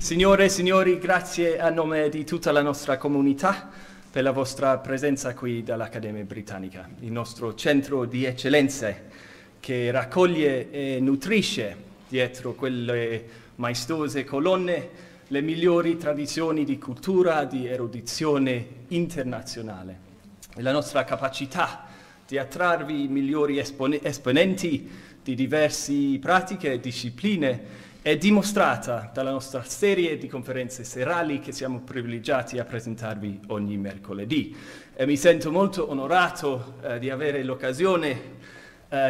Signore e signori, grazie a nome di tutta la nostra comunità per la vostra presenza qui dall'Accademia Britannica, il nostro centro di eccellenze che raccoglie e nutrisce dietro quelle maestose colonne le migliori tradizioni di cultura, di erudizione internazionale. E la nostra capacità di attrarvi i migliori esponenti di diverse pratiche e discipline è dimostrata dalla nostra serie di conferenze serali che siamo privilegiati a presentarvi ogni mercoledì. E mi sento molto onorato di avere l'occasione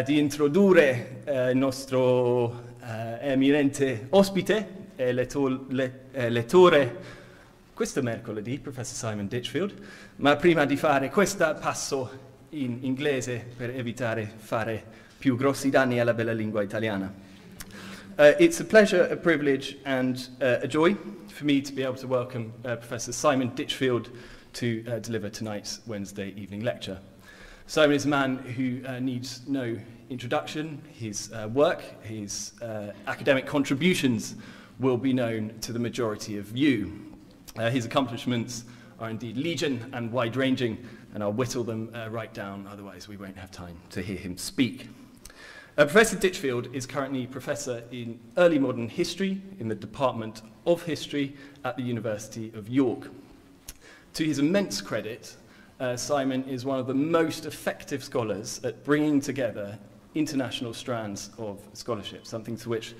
di introdurre il nostro eminente ospite e lettore questo mercoledì, Professor Simon Ditchfield, ma prima di fare questo passo in inglese per evitare fare più grossi danni alla bella lingua italiana. It's a pleasure, a privilege, and a joy for me to be able to welcome Professor Simon Ditchfield to deliver tonight's Wednesday evening lecture. Simon is a man who needs no introduction. His work, his academic contributions will be known to the majority of you. His accomplishments are indeed legion and wide-ranging, and I'll whittle them right down, otherwise we won't have time to hear him speak. Professor Ditchfield is currently Professor in Early Modern History in the Department of History at the University of York. To his immense credit, Simon is one of the most effective scholars at bringing together international strands of scholarship, something to which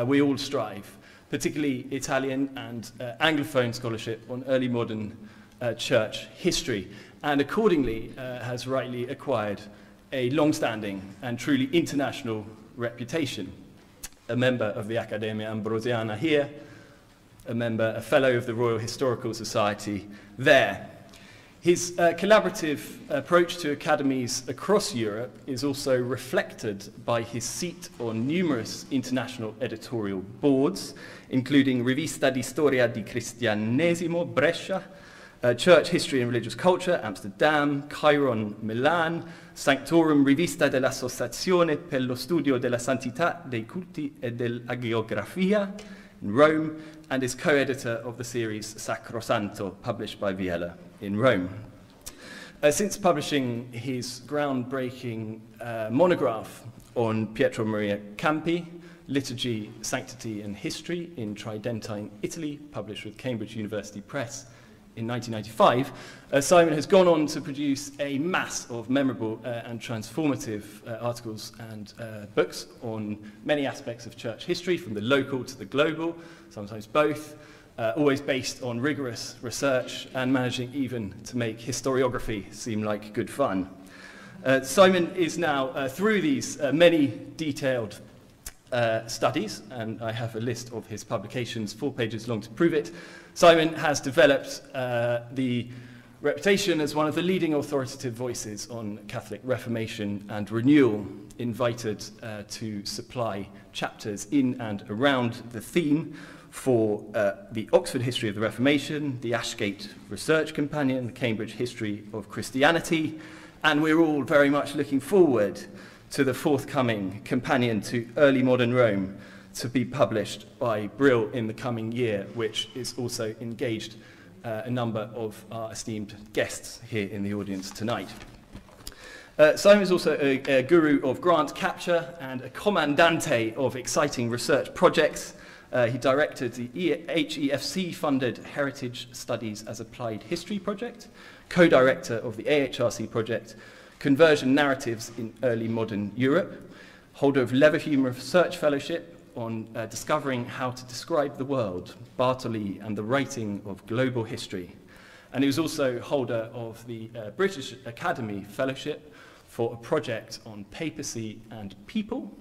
we all strive, particularly Italian and Anglophone scholarship on early modern church history, and accordingly has rightly acquired a long-standing and truly international reputation. A member of the Accademia Ambrosiana here, a fellow of the Royal Historical Society there. His collaborative approach to academies across Europe is also reflected by his seat on numerous international editorial boards, including Rivista di Storia di Cristianesimo, Brescia, Church History and Religious Culture, Amsterdam, Chiron, Milan, Sanctorum Rivista dell'Associazione per lo Studio della Santità dei Culti e dell'Agiografia in Rome, and is co-editor of the series Sacrosanto, published by Viella in Rome. Since publishing his groundbreaking monograph on Pietro Maria Campi, Liturgy, Sanctity and History in Tridentine, Italy, published with Cambridge University Press in 1995, Simon has gone on to produce a mass of memorable and transformative articles and books on many aspects of church history, from the local to the global, sometimes both, always based on rigorous research and managing even to make historiography seem like good fun. Simon is now, through these many detailed studies, and I have a list of his publications, 4 pages long to prove it, Simon has developed the reputation as one of the leading authoritative voices on Catholic Reformation and renewal, invited to supply chapters in and around the theme for the Oxford History of the Reformation, the Ashgate Research Companion, the Cambridge History of Christianity, and we're all very much looking forward to the forthcoming Companion to Early Modern Rome, to be published by Brill in the coming year, which is also engaged a number of our esteemed guests here in the audience tonight. Simon is also a guru of grant capture and a commandante of exciting research projects. He directed the HEFC-funded Heritage Studies as Applied History project, co-director of the AHRC project, Conversion Narratives in Early Modern Europe, holder of Leverhulme Research Fellowship on discovering how to describe the world, Bartoli and the writing of global history. And he was also holder of the British Academy Fellowship for a project on papacy and people,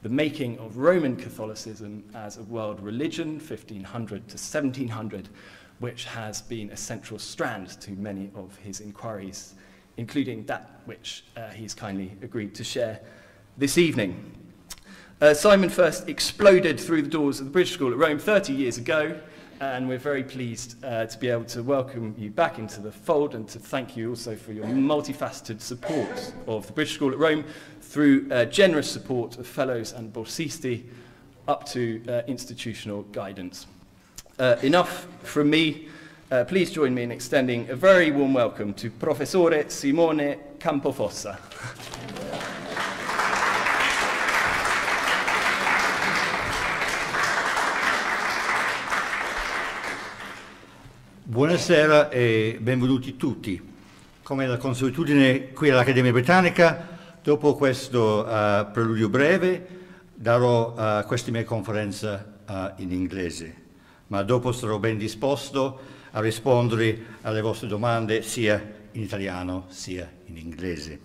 the making of Roman Catholicism as a world religion, 1500 to 1700, which has been a central strand to many of his inquiries, including that which he's kindly agreed to share this evening. Simon first exploded through the doors of the British School at Rome 30 years ago, and we're very pleased to be able to welcome you back into the fold and to thank you also for your multifaceted support of the British School at Rome through generous support of fellows and borsisti up to institutional guidance. Enough from me. Please join me in extending a very warm welcome to Professore Simone Campofossa. Buonasera e benvenuti tutti. Come la consuetudine qui all'Accademia Britannica, dopo questo preludio breve darò questa mia conferenza in inglese, ma dopo sarò ben disposto a rispondere alle vostre domande sia in italiano sia in inglese.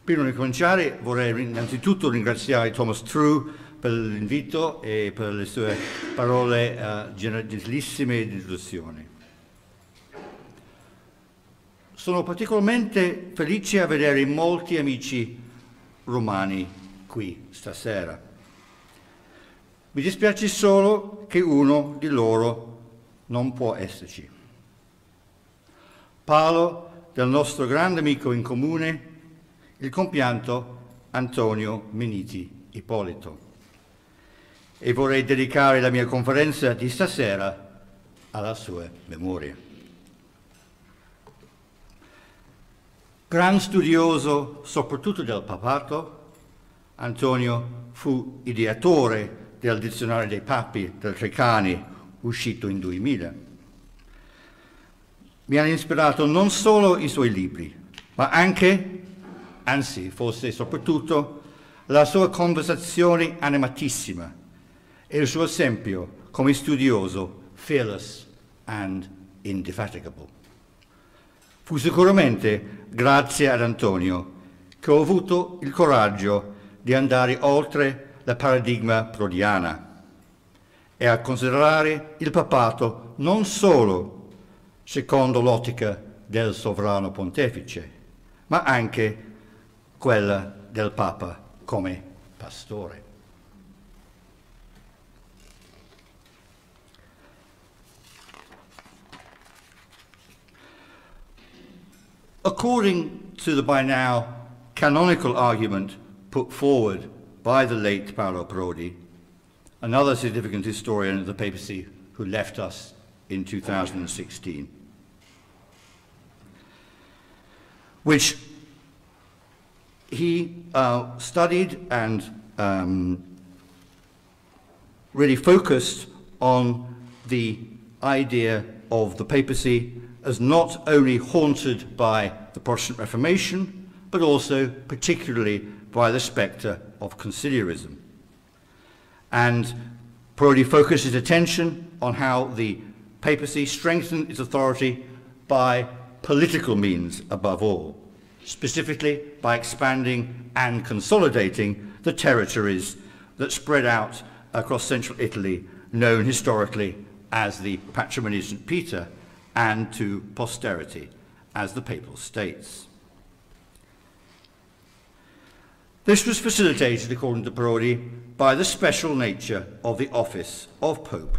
Prima di cominciare vorrei innanzitutto ringraziare Thomas True per l'invito e per le sue parole gentilissime di introduzione. Sono particolarmente felice a vedere molti amici romani qui stasera. Mi dispiace solo che uno di loro non può esserci. Parlo del nostro grande amico in comune, il compianto Antonio Menniti Ippolito, e vorrei dedicare la mia conferenza di stasera alla sua memoria. Gran studioso soprattutto del papato, Antonio fu ideatore del dizionario dei papi del Treccani, uscito in 2000. Mi hanno ispirato non solo i suoi libri, ma anche, anzi forse soprattutto, la sua conversazione animatissima e il suo esempio come studioso fearless and indefatigable. Fu sicuramente grazie ad Antonio che ho avuto il coraggio di andare oltre la paradigma prodiana e a considerare il papato non solo secondo l'ottica del sovrano pontefice, ma anche quella del Papa come pastore. According to the by now canonical argument put forward by the late Paolo Prodi, another significant historian of the papacy who left us in 2016, which he studied and really focused on the idea of the papacy as not only haunted by the Protestant Reformation, but also particularly by the spectre of conciliarism. And Prodi focused his attention on how the papacy strengthened its authority by political means above all, specifically by expanding and consolidating the territories that spread out across central Italy, known historically as the Patrimony of St. Peter, and to posterity as the Papal States. This was facilitated, according to Prodi, by the special nature of the office of Pope,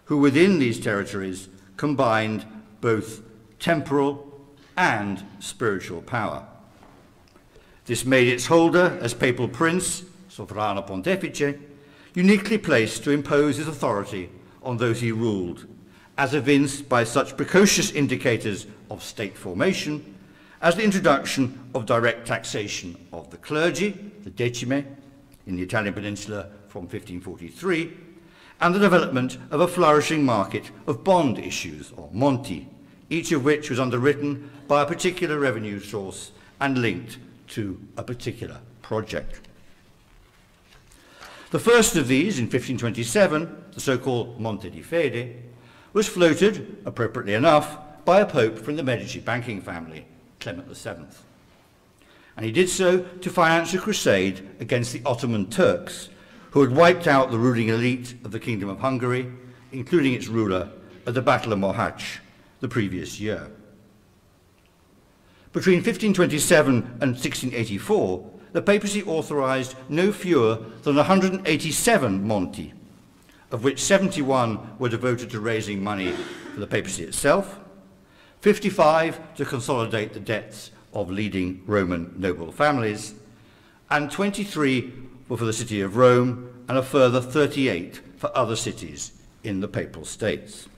who within these territories combined both temporal and spiritual power. This made its holder as Papal Prince, Sovrano Pontefice, uniquely placed to impose his authority on those he ruled, as evinced by such precocious indicators of state formation as the introduction of direct taxation of the clergy, the decime, in the Italian peninsula from 1543, and the development of a flourishing market of bond issues, or monti, each of which was underwritten by a particular revenue source and linked to a particular project. The first of these, in 1527, the so-called Monte di Fede, was floated, appropriately enough, by a pope from the Menniti banking family, Clement VII. And he did so to finance a crusade against the Ottoman Turks, who had wiped out the ruling elite of the Kingdom of Hungary, including its ruler, at the Battle of Mohacs the previous year. Between 1527 and 1684, the papacy authorized no fewer than 187 monti, of which 71 were devoted to raising money for the papacy itself, 55 to consolidate the debts of leading Roman noble families, and 23 were for the city of Rome, and a further 38 for other cities in the Papal States.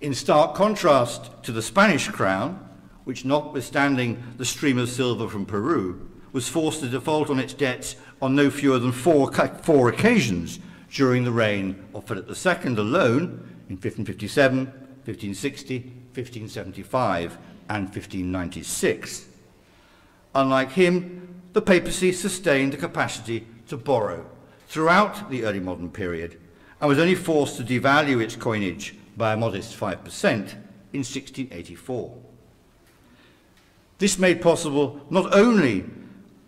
In stark contrast to the Spanish crown, which, notwithstanding the stream of silver from Peru, was forced to default on its debts on no fewer than four occasions during the reign of Philip II alone, in 1557, 1560, 1575, and 1596. Unlike him, the papacy sustained the capacity to borrow throughout the early modern period and was only forced to devalue its coinage by a modest 5% in 1684. This made possible not only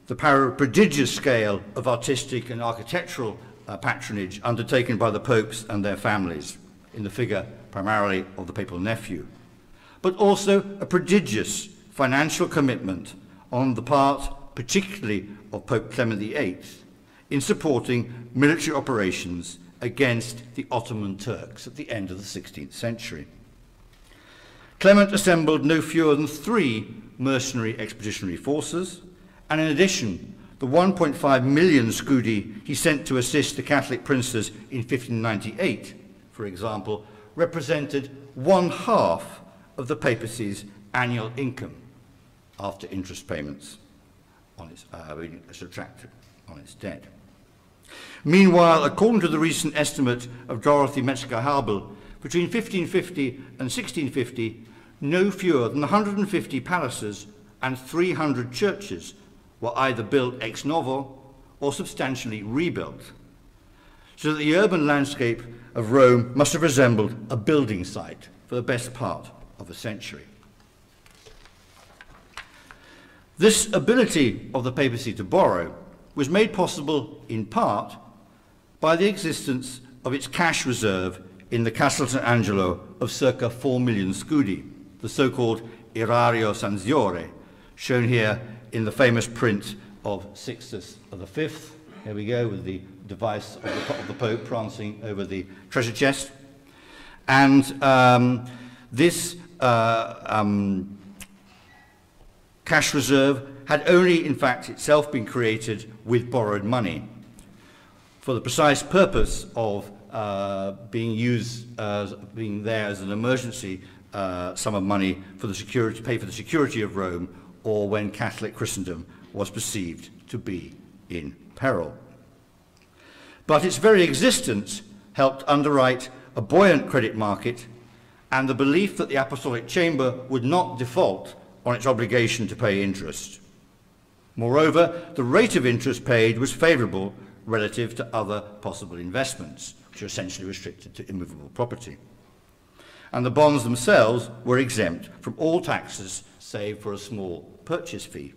the prodigious scale of artistic and architectural patronage undertaken by the popes and their families, in the figure primarily of the papal nephew, but also a prodigious financial commitment on the part, particularly of Pope Clement VIII, in supporting military operations against the Ottoman Turks at the end of the 16th century. Clement assembled no fewer than 3 mercenary expeditionary forces, and in addition, the 1.5 million scudi he sent to assist the Catholic princes in 1598, for example, represented 1/2 of the papacy's annual income after interest payments on its, subtracted on its debt. Meanwhile, according to the recent estimate of Dorothy Metzger-Habel, between 1550 and 1650, no fewer than 150 palaces and 300 churches were either built ex novo or substantially rebuilt, so that the urban landscape of Rome must have resembled a building site for the best part of a century. This ability of the papacy to borrow was made possible in part by the existence of its cash reserve in the Castel San Angelo of circa 4 million scudi, the so-called Erario Sanziore, shown here in the famous print of Sixtus V. Here we go with the device of the Pope prancing over the treasure chest. And this cash reserve had only, in fact, itself been created with borrowed money for the precise purpose of being there as an emergency sum of money for the security, pay for the security of Rome, or when Catholic Christendom was perceived to be in peril. But its very existence helped underwrite a buoyant credit market and the belief that the Apostolic Chamber would not default on its obligation to pay interest. Moreover, the rate of interest paid was favourable relative to other possible investments, which are essentially restricted to immovable property. And the bonds themselves were exempt from all taxes save for a small purchase fee.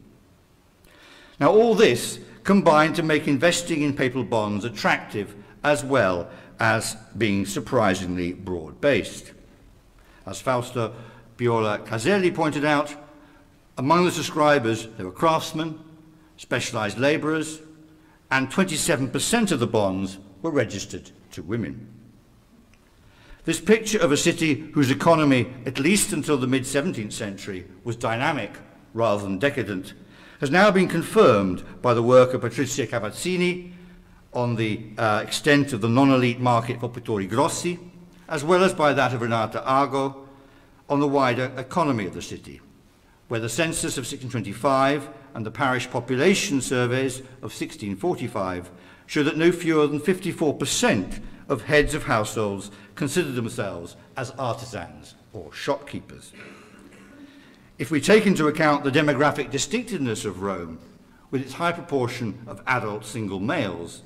Now, all this combined to make investing in papal bonds attractive as well as being surprisingly broad-based. As Fausto Biola Caselli pointed out, among the subscribers there were craftsmen, specialised labourers, and 27% of the bonds were registered to women. This picture of a city whose economy, at least until the mid-17th century, was dynamic rather than decadent, has now been confirmed by the work of Patrizia Cavazzini on the extent of the non-elite market for pittori grossi, as well as by that of Renata Ago on the wider economy of the city, where the census of 1625 and the parish population surveys of 1645 show that no fewer than 54% of heads of households consider themselves as artisans or shopkeepers. If we take into account the demographic distinctiveness of Rome, with its high proportion of adult single males,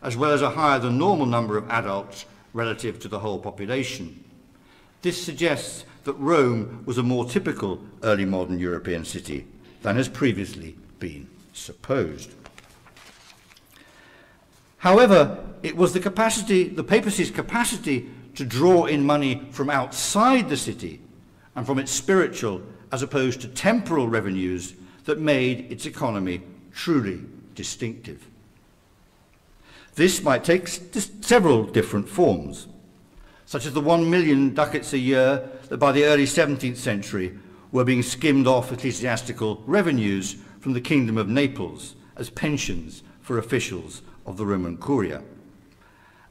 as well as a higher than normal number of adults relative to the whole population, this suggests that Rome was a more typical early modern European city than has previously been supposed. However, it was the papacy's capacity to draw in money from outside the city and from its spiritual as opposed to temporal revenues that made its economy truly distinctive. This might take several different forms, such as the 1 million ducats a year that by the early 17th century were being skimmed off ecclesiastical revenues from the Kingdom of Naples as pensions for officials of the Roman Curia,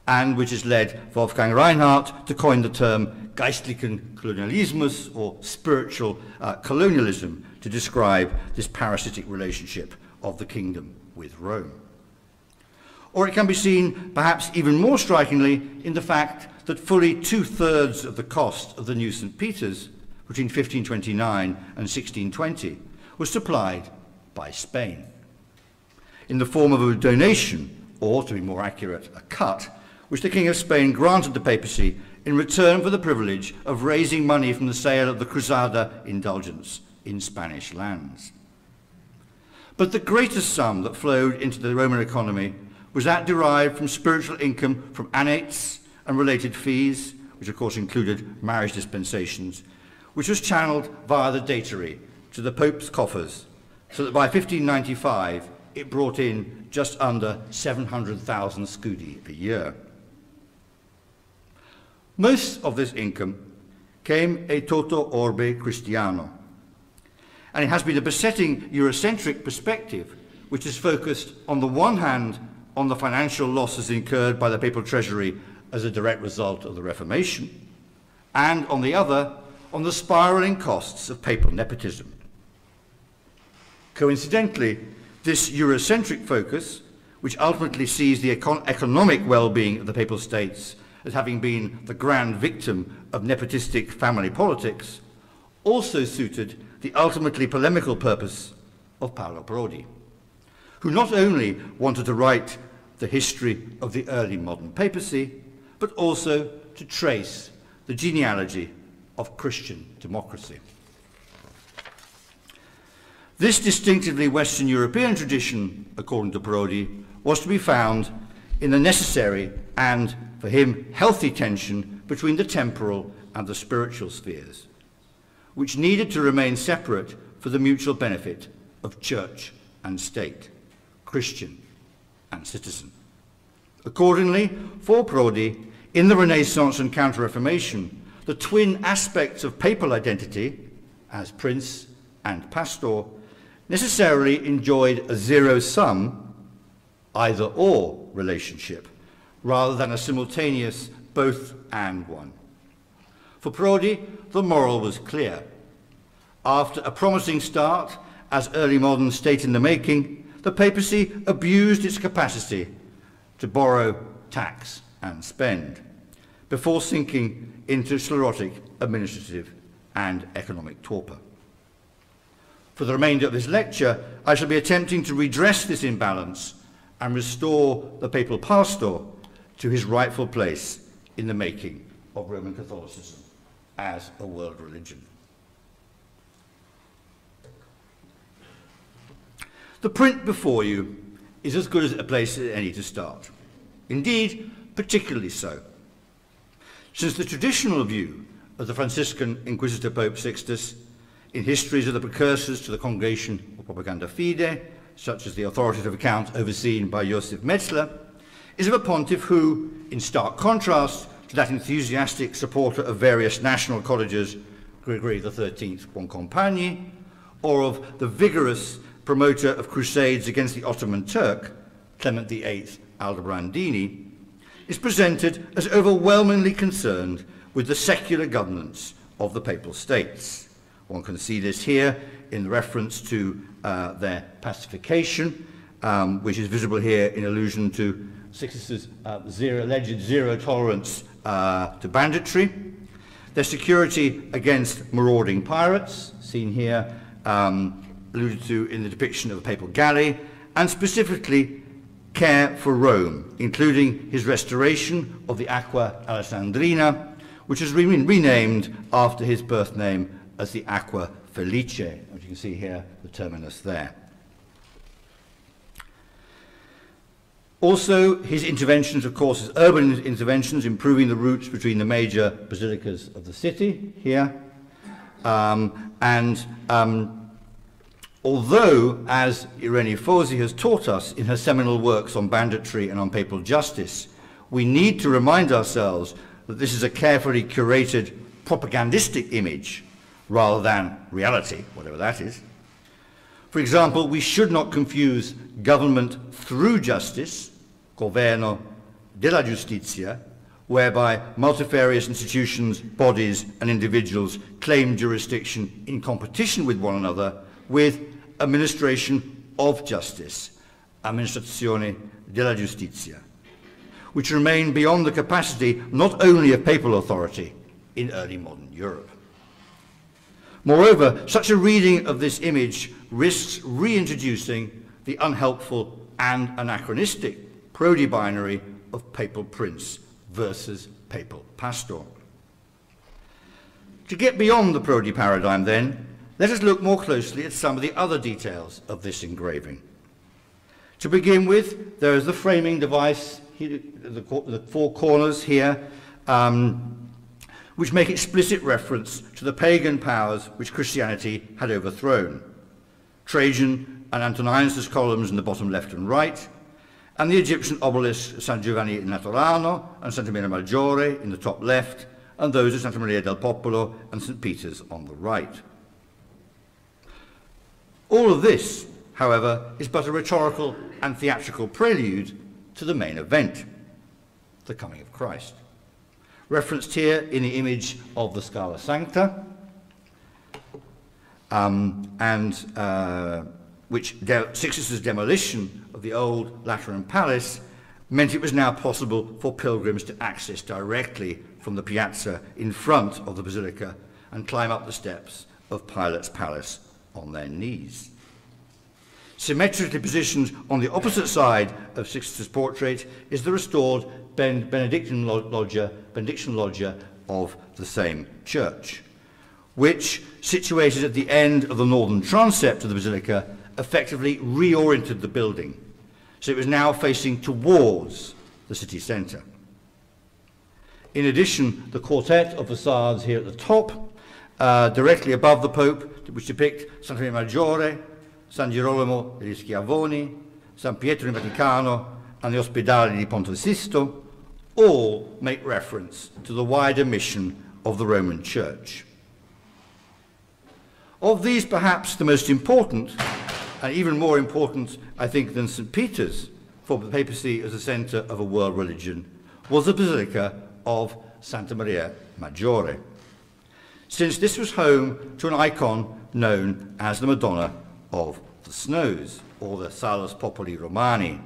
and which has led Wolfgang Reinhardt to coin the term geistlichen Kolonialismus, or spiritual colonialism, to describe this parasitic relationship of the kingdom with Rome. Or it can be seen, perhaps even more strikingly, in the fact that fully 2/3 of the cost of the new St. Peter's between 1529 and 1620 was supplied by Spain, in the form of a donation, or to be more accurate, a cut, which the King of Spain granted the papacy in return for the privilege of raising money from the sale of the Cruzada indulgence in Spanish lands. But the greatest sum that flowed into the Roman economy was that derived from spiritual income from annates and related fees, which of course included marriage dispensations, which was channeled via the datary to the Pope's coffers, so that by 1595 it brought in just under 700,000 scudi a year. Most of this income came a toto orbe Christiano, and it has been a besetting Eurocentric perspective which is focused on the one hand on the financial losses incurred by the papal treasury as a direct result of the Reformation, and on the other on the spiralling costs of papal nepotism. Coincidentally, this Eurocentric focus, which ultimately sees the economic well-being of the papal states as having been the grand victim of nepotistic family politics, also suited the ultimately polemical purpose of Paolo Prodi, who not only wanted to write the history of the early modern papacy, but also to trace the genealogy of Christian democracy. This distinctively Western European tradition, according to Prodi, was to be found in the necessary and, for him, healthy tension between the temporal and the spiritual spheres, which needed to remain separate for the mutual benefit of church and state, Christian and citizen. Accordingly, for Prodi, in the Renaissance and Counter-Reformation, the twin aspects of papal identity, as prince and pastor, necessarily enjoyed a zero-sum, either-or relationship, rather than a simultaneous both-and one. For Prodi, the moral was clear. After a promising start as early modern state in the making, the papacy abused its capacity to borrow, tax, and spend, before sinking into sclerotic administrative and economic torpor. For the remainder of this lecture, I shall be attempting to redress this imbalance and restore the papal pastor to his rightful place in the making of Roman Catholicism as a world religion. The print before you is as good as a place as any to start. Indeed, particularly so, since the traditional view of the Franciscan Inquisitor Pope Sixtus in histories of the precursors to the Congregation of Propaganda Fide, such as the authoritative account overseen by Joseph Metzler, is of a pontiff who, in stark contrast to that enthusiastic supporter of various national colleges, Gregory XIII Boncompagni, or of the vigorous promoter of crusades against the Ottoman Turk, Clement VIII Aldobrandini, is presented as overwhelmingly concerned with the secular governance of the Papal States. One can see this here in reference to their pacification, which is visible here in allusion to Sixtus's alleged zero tolerance to banditry, their security against marauding pirates, seen here alluded to in the depiction of the papal galley, and specifically care for Rome, including his restoration of the Aqua Alessandrina, which has been renamed after his birth name as the Aqua Felice, as you can see here, the terminus there. Also, his interventions, of course, his urban interventions, improving the routes between the major basilicas of the city here. Although, as Irene Fosi has taught us in her seminal works on banditry and on papal justice, we need to remind ourselves that this is a carefully curated propagandistic image rather than reality, whatever that is. For example, we should not confuse government through justice, governo della Giustizia, whereby multifarious institutions, bodies, and individuals claim jurisdiction in competition with one another, with administration of justice, amministrazione della giustizia, which remain beyond the capacity not only of papal authority in early modern Europe. Moreover, such a reading of this image risks reintroducing the unhelpful and anachronistic prodi-binary of papal prince versus papal pastor. To get beyond the Prodi paradigm, then, let us look more closely at some of the other details of this engraving. To begin with, there is the framing device, here, the four corners here, which make explicit reference to the pagan powers which Christianity had overthrown. Trajan and Antoninus' columns in the bottom left and right, and the Egyptian obelisks San Giovanni in Laterano and Santa Maria Maggiore in the top left, and those of Santa Maria del Popolo and St. Peter's on the right. All of this, however, is but a rhetorical and theatrical prelude to the main event, the coming of Christ. Referenced here in the image of the Scala Sancta, which Sixtus's demolition of the old Lateran palace meant it was now possible for pilgrims to access directly from the piazza in front of the basilica and climb up the steps of Pilate's palace on their knees. Symmetrically positioned on the opposite side of Sixtus's portrait is the restored Benedictine loggia of the same church, which, situated at the end of the northern transept of the basilica, effectively reoriented the building, so it was now facing towards the city centre. In addition, the quartet of facades here at the top, directly above the Pope, which depict Santa Maria Maggiore, San Girolamo degli Schiavoni, San Pietro in Vaticano, and the Ospedale di Ponte Sisto, all make reference to the wider mission of the Roman Church. Of these, perhaps the most important, and even more important, I think, than St. Peter's for the papacy as a centre of a world religion, was the Basilica of Santa Maria Maggiore, since this was home to an icon known as the Madonna of the Snows, or the Salus populi romani,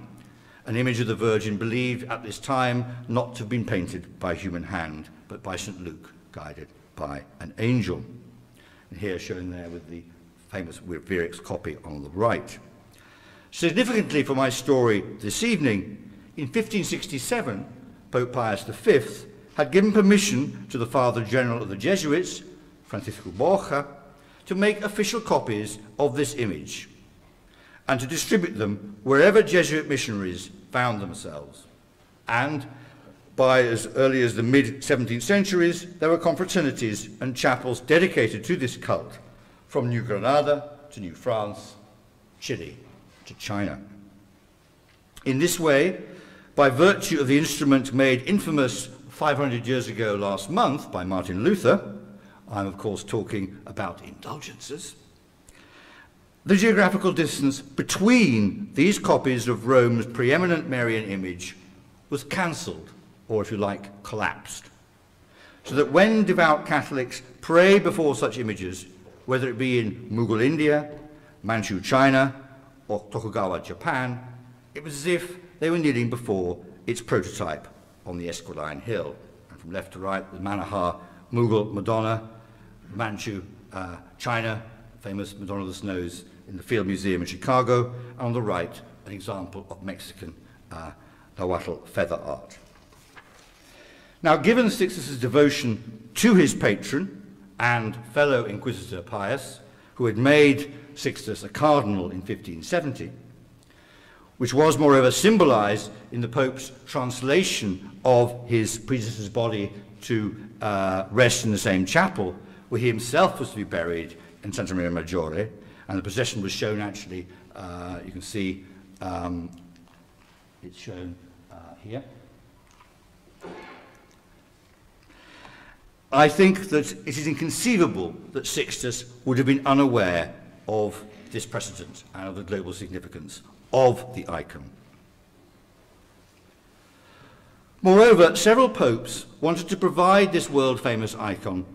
an image of the Virgin believed at this time not to have been painted by human hand, but by St. Luke, guided by an angel. And here shown there with the famous Virix copy on the right. Significantly for my story this evening, in 1567, Pope Pius V had given permission to the Father General of the Jesuits, Francisco Borja, to make official copies of this image and to distribute them wherever Jesuit missionaries found themselves. And by as early as the mid-17th centuries, there were confraternities and chapels dedicated to this cult, from New Granada to New France, Chile to China. In this way, by virtue of the instrument made infamous 500 years ago last month by Martin Luther, I'm of course talking about indulgences, the geographical distance between these copies of Rome's preeminent Marian image was cancelled, or if you like, collapsed, so that when devout Catholics pray before such images, whether it be in Mughal India, Manchu China, or Tokugawa Japan, it was as if they were kneeling before its prototype on the Esquiline Hill. And from left to right, the Manohar Mughal Madonna, Manchu China, famous Madonna of the Snows in the Field Museum in Chicago, and on the right, an example of Mexican Nahuatl feather art. Now, given Sixtus's devotion to his patron and fellow Inquisitor Pius, who had made Sixtus a cardinal in 1570, which was moreover symbolized in the Pope's translation of his predecessor's body to rest in the same chapel, where he himself was to be buried in Santa Maria Maggiore, and the procession was shown actually, you can see it's shown here. I think that it is inconceivable that Sixtus would have been unaware of this precedent and of the global significance of the icon. Moreover, several popes wanted to provide this world-famous icon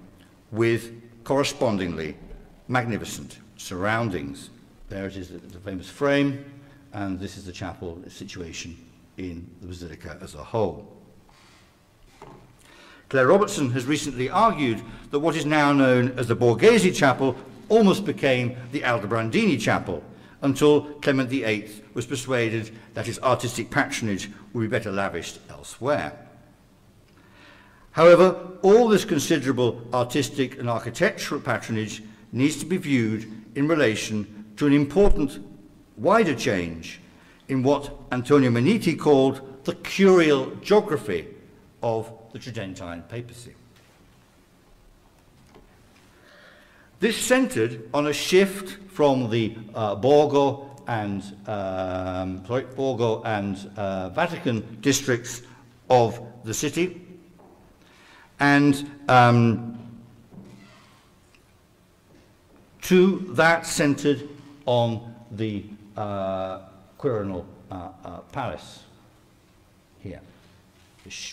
with correspondingly magnificent surroundings. There it is, the famous frame, and this is the chapel situation in the Basilica as a whole. Claire Robertson has recently argued that what is now known as the Borghese Chapel almost became the Aldobrandini Chapel until Clement VIII was persuaded that his artistic patronage would be better lavished elsewhere. However, all this considerable artistic and architectural patronage needs to be viewed in relation to an important wider change in what Antonio Menniti called the curial geography of the Tridentine papacy. This centered on a shift from the Borgo and Vatican districts of the city, and to that centered on the Quirinal Palace here.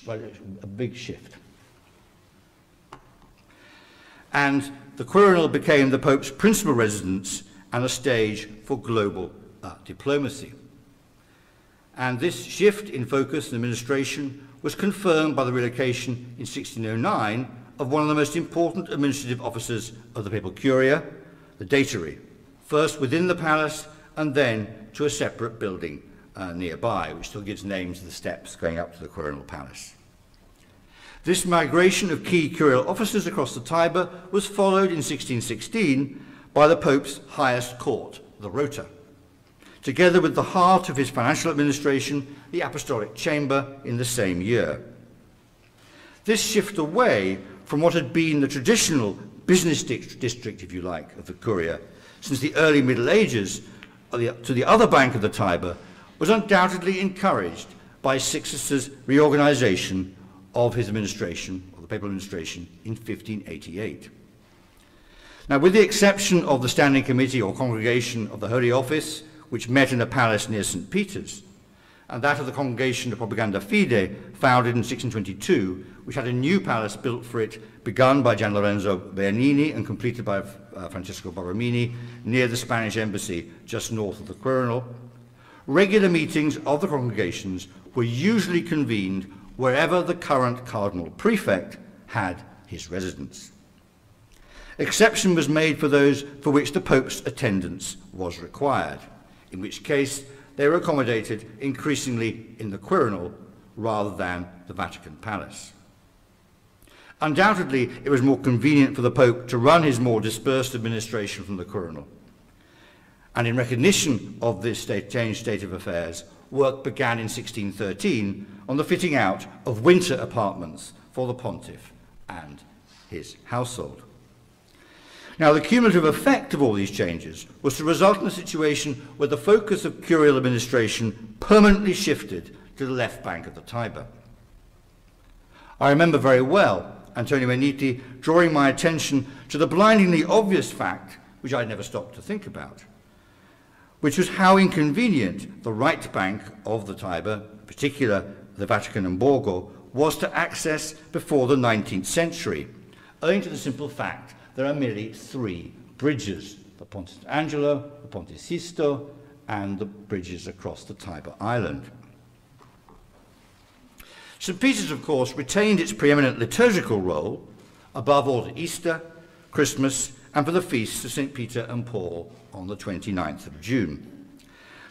A big shift. And the Quirinal became the Pope's principal residence and a stage for global diplomacy. And this shift in focus and administration was confirmed by the relocation in 1609 of one of the most important administrative offices of the Papal Curia, the Datary, first within the palace and then to a separate building nearby, which still gives names to the steps going up to the Quirinal Palace. This migration of key curial officers across the Tiber was followed in 1616 by the Pope's highest court, the Rota, together with the heart of his financial administration, the Apostolic Chamber, in the same year. This shift away from what had been the traditional business district, if you like, of the Curia since the early Middle Ages to the other bank of the Tiber was undoubtedly encouraged by Sixtus's reorganization of his administration, or the papal administration, in 1588. Now, with the exception of the Standing Committee or Congregation of the Holy Office, which met in a palace near St. Peter's, and that of the Congregation of Propaganda Fide, founded in 1622, which had a new palace built for it, begun by Gian Lorenzo Bernini and completed by Francesco Borromini, near the Spanish embassy just north of the Quirinal, regular meetings of the congregations were usually convened wherever the current cardinal prefect had his residence. Exception was made for those for which the Pope's attendance was required, in which case they were accommodated increasingly in the Quirinal rather than the Vatican Palace. Undoubtedly, it was more convenient for the Pope to run his more dispersed administration from the Quirinal. And in recognition of this changed state of affairs, work began in 1613 on the fitting out of winter apartments for the pontiff and his household. Now, the cumulative effect of all these changes was to result in a situation where the focus of curial administration permanently shifted to the left bank of the Tiber. I remember very well Antonio Menniti drawing my attention to the blindingly obvious fact, which I'd never stopped to think about, which was how inconvenient the right bank of the Tiber, in particular the Vatican and Borgo, was to access before the 19th century, owing to the simple fact there are merely three bridges, the Ponte Angelo, the Ponte Sisto, and the bridges across the Tiber Island. St. Peter's, of course, retained its preeminent liturgical role, above all at Easter, Christmas, and for the feasts of St. Peter and Paul on the 29th of June.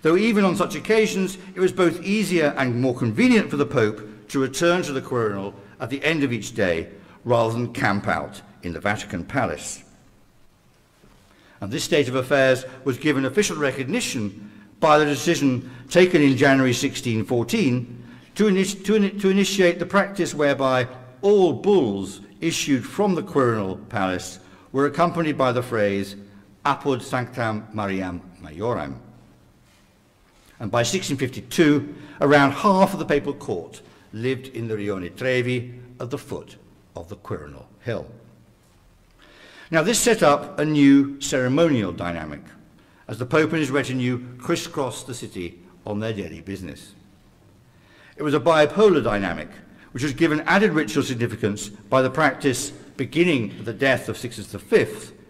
Though even on such occasions, it was both easier and more convenient for the Pope to return to the Quirinal at the end of each day rather than camp out in the Vatican Palace. And this state of affairs was given official recognition by the decision taken in January 1614 to initiate the practice whereby all bulls issued from the Quirinal Palace were accompanied by the phrase Apud Sanctam Mariam Majoram. And by 1652, around half of the papal court lived in the Rione Trevi at the foot of the Quirinal Hill. Now, this set up a new ceremonial dynamic as the Pope and his retinue crisscrossed the city on their daily business. It was a bipolar dynamic which was given added ritual significance by the practice, beginning with the death of Sixtus V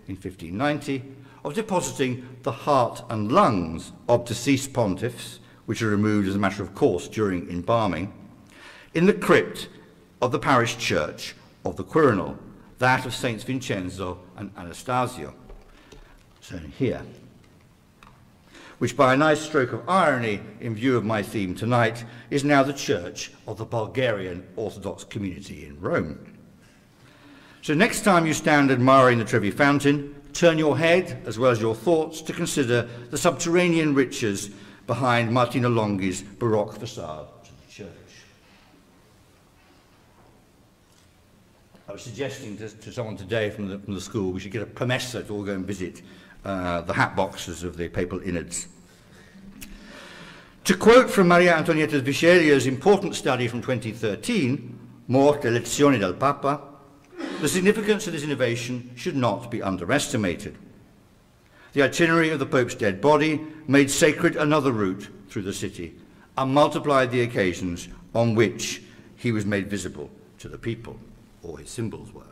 in 1590, of depositing the heart and lungs of deceased pontiffs, which are removed as a matter of course during embalming, in the crypt of the parish church of the Quirinal, that of Saints Vincenzo and Anastasio, shown here, which by a nice stroke of irony in view of my theme tonight is now the church of the Bulgarian Orthodox community in Rome. So next time you stand admiring the Trevi Fountain, turn your head as well as your thoughts to consider the subterranean riches behind Martino Longhi's Baroque facade to the church. I was suggesting to someone today from the school we should get a promessa to all go and visit the hat boxes of the papal innards. To quote from Maria Antonietta Visceria's important study from 2013, Morte e lezioni del Papa, the significance of this innovation should not be underestimated. The itinerary of the Pope's dead body made sacred another route through the city and multiplied the occasions on which he was made visible to the people, or his symbols were.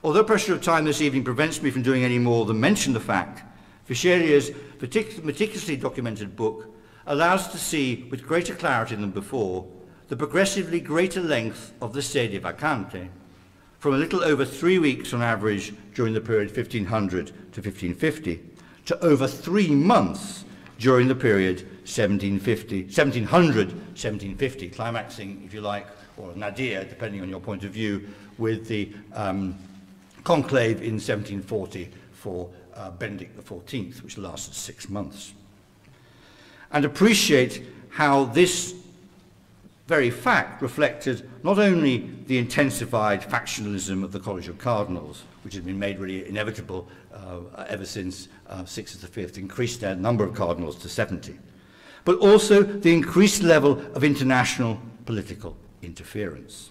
Although pressure of time this evening prevents me from doing any more than mention the fact, Visceria's meticulously documented book allows us to see with greater clarity than before the progressively greater length of the sede vacante, from a little over 3 weeks on average during the period 1500 to 1550, to over 3 months during the period 1750, climaxing, if you like, or nadir, depending on your point of view, with the conclave in 1740 for Benedict XIV, which lasted 6 months. And appreciate how this very fact reflected not only the intensified factionalism of the College of Cardinals, which had been made really inevitable ever since Sixtus V increased their number of cardinals to 70, but also the increased level of international political interference.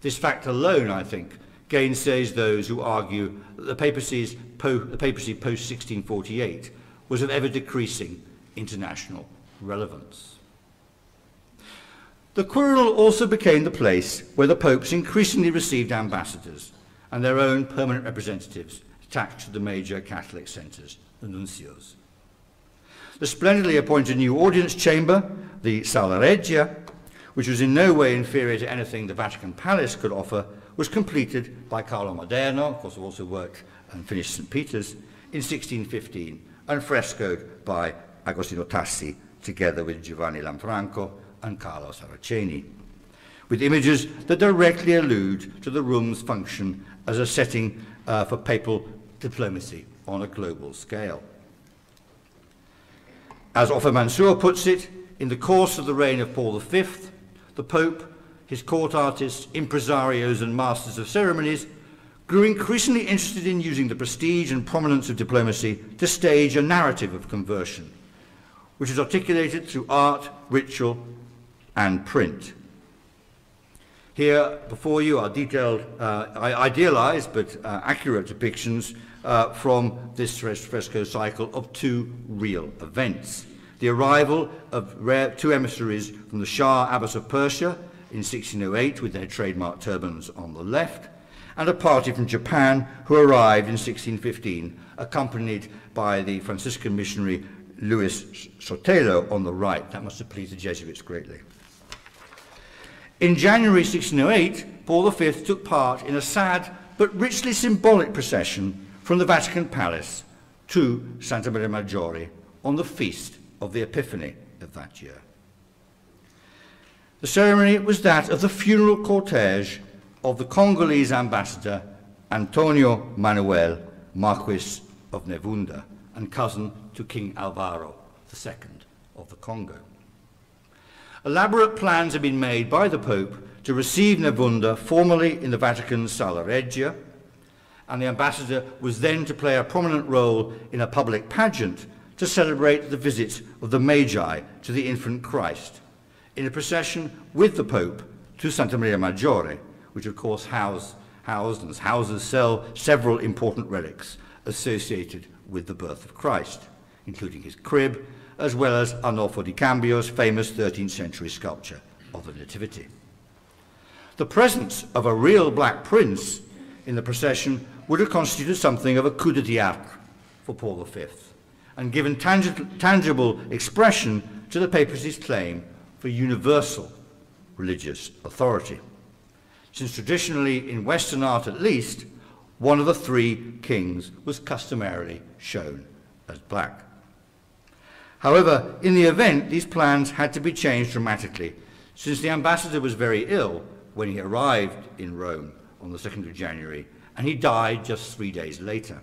This fact alone, I think, gainsays those who argue that the papacy post-1648 was of ever-decreasing international relevance. The Quirinal also became the place where the popes increasingly received ambassadors and their own permanent representatives attached to the major Catholic centres, the nuncios. The splendidly appointed new audience chamber, the Sala Regia, which was in no way inferior to anything the Vatican Palace could offer, was completed by Carlo Maderno, of course who also worked and finished St. Peter's, in 1615, and frescoed by Agostino Tassi, together with Giovanni Lanfranco and Carlo Saraceni, with images that directly allude to the room's function as a setting for papal diplomacy on a global scale. As Offa Mansour puts it, in the course of the reign of Paul V, the Pope, his court artists, impresarios and masters of ceremonies grew increasingly interested in using the prestige and prominence of diplomacy to stage a narrative of conversion, which is articulated through art, ritual, and print. Here before you are detailed, idealized but accurate depictions from this fresco cycle of 2 real events. The arrival of 2 emissaries from the Shah Abbas of Persia in 1608 with their trademark turbans on the left, and a party from Japan who arrived in 1615, accompanied by the Franciscan missionary Luis Sotelo on the right. That must have pleased the Jesuits greatly. In January 1608, Paul V took part in a sad but richly symbolic procession from the Vatican Palace to Santa Maria Maggiore on the feast of the Epiphany of that year. The ceremony was that of the funeral cortege of the Congolese ambassador Antonio Emmanuel Marquis of Ne Vunda and cousin to King Alvaro II of the Congo. Elaborate plans had been made by the Pope to receive Ne Vunda formally in the Vatican's Sala Regia, and the ambassador was then to play a prominent role in a public pageant to celebrate the visit of the Magi to the infant Christ, in a procession with the Pope to Santa Maria Maggiore, which of course houses several important relics associated with the birth of Christ, including his crib, as well as Arnolfo di Cambio's famous 13th century sculpture of the Nativity. the presence of a real black prince in the procession would have constituted something of a coup de théâtre for Paul V and given tangible expression to the papacy's claim for universal religious authority, since traditionally, in Western art at least, one of the three kings was customarily shown as black. However, in the event, these plans had to be changed dramatically, since the ambassador was very ill when he arrived in Rome on the 2nd of January, and he died just 3 days later.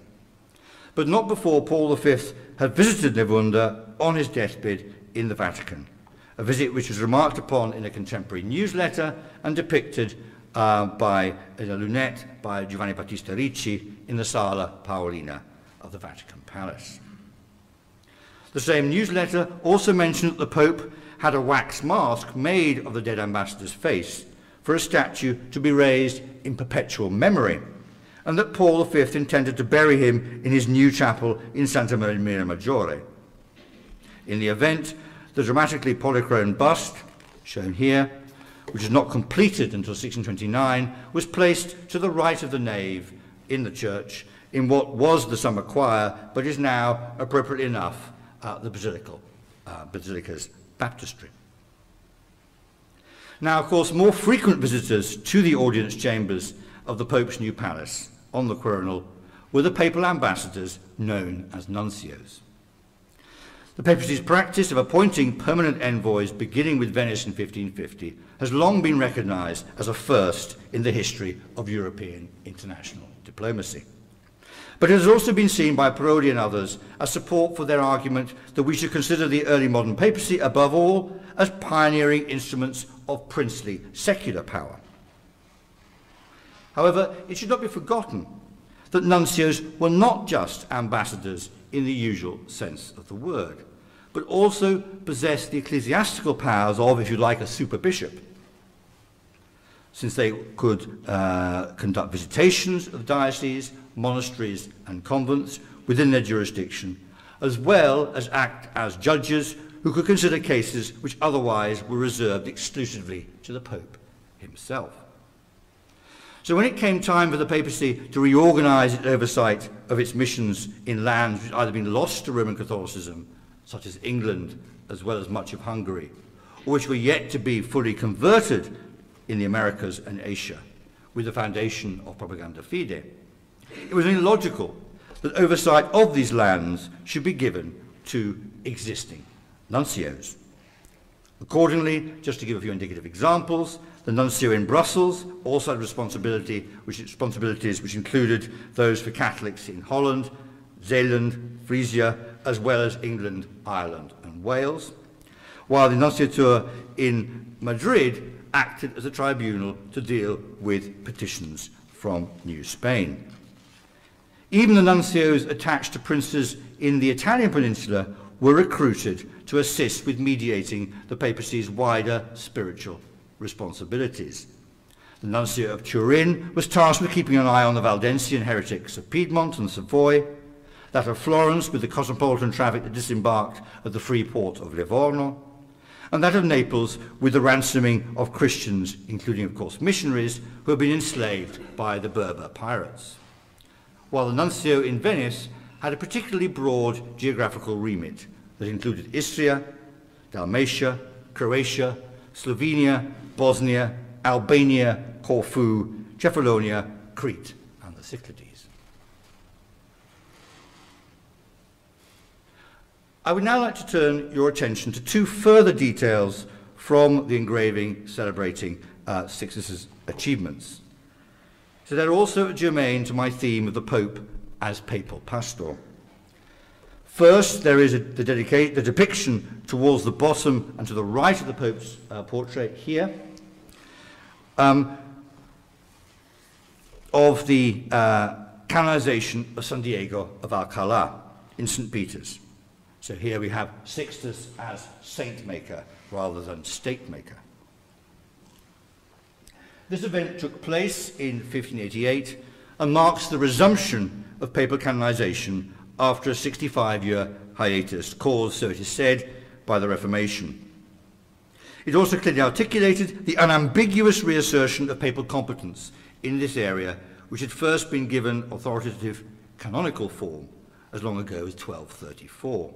But not before Paul V had visited Ne Vunda on his deathbed in the Vatican, a visit which was remarked upon in a contemporary newsletter and depicted in a lunette by Giovanni Battista Ricci in the Sala Paolina of the Vatican Palace. The same newsletter also mentioned that the Pope had a wax mask made of the dead ambassador's face for a statue to be raised in perpetual memory, and that Paul V intended to bury him in his new chapel in Santa Maria Maggiore. In the event, the dramatically polychrome bust, shown here, which is not completed until 1629, was placed to the right of the nave in the church in what was the summer choir, but is now, appropriately enough, the basilica's baptistry. Now, of course, more frequent visitors to the audience chambers of the Pope's new palace on the Quirinal were the papal ambassadors known as nuncios. The papacy's practice of appointing permanent envoys beginning with Venice in 1550 has long been recognized as a first in the history of European international diplomacy. But it has also been seen by Parodi and others as support for their argument that we should consider the early modern papacy, above all, as pioneering instruments of princely secular power. However, it should not be forgotten that nuncios were not just ambassadors in the usual sense of the word, but also possessed the ecclesiastical powers of, if you like, a superbishop, since they could conduct visitations of dioceses, monasteries and convents within their jurisdiction, as well as act as judges who could consider cases which otherwise were reserved exclusively to the Pope himself. So when it came time for the papacy to reorganize its oversight of its missions in lands which had either been lost to Roman Catholicism, such as England as well as much of Hungary, or which were yet to be fully converted in the Americas and Asia, with the foundation of Propaganda Fide, it was only logical that oversight of these lands should be given to existing nuncios. Accordingly, just to give a few indicative examples, the nuncio in Brussels also had responsibilities which included those for Catholics in Holland, Zeeland, Frisia, as well as England, Ireland and Wales, while the nunciature in Madrid acted as a tribunal to deal with petitions from New Spain. Even the nuncios attached to princes in the Italian peninsula were recruited to assist with mediating the papacy's wider spiritual responsibilities. The nuncio of Turin was tasked with keeping an eye on the Valdensian heretics of Piedmont and Savoy, that of Florence with the cosmopolitan traffic that disembarked at the free port of Livorno, and that of Naples with the ransoming of Christians, including, of course, missionaries who had been enslaved by the Berber pirates. While the nuncio in Venice had a particularly broad geographical remit that included Istria, Dalmatia, Croatia, Slovenia, Bosnia, Albania, Corfu, Cephalonia, Crete, and the Cyclades. I would now like to turn your attention to two further details from the engraving celebrating Sixtus's achievements. So they're also germane to my theme of the Pope as papal pastor. First, there is the depiction towards the bottom and to the right of the Pope's portrait here of the canonization of San Diego of Alcalá in St. Peter's. So here we have Sixtus as saint maker rather than state maker. This event took place in 1588 and marks the resumption of papal canonization after a 65-year hiatus caused, so it is said, by the Reformation. It also clearly articulated the unambiguous reassertion of papal competence in this area, which had first been given authoritative canonical form as long ago as 1234.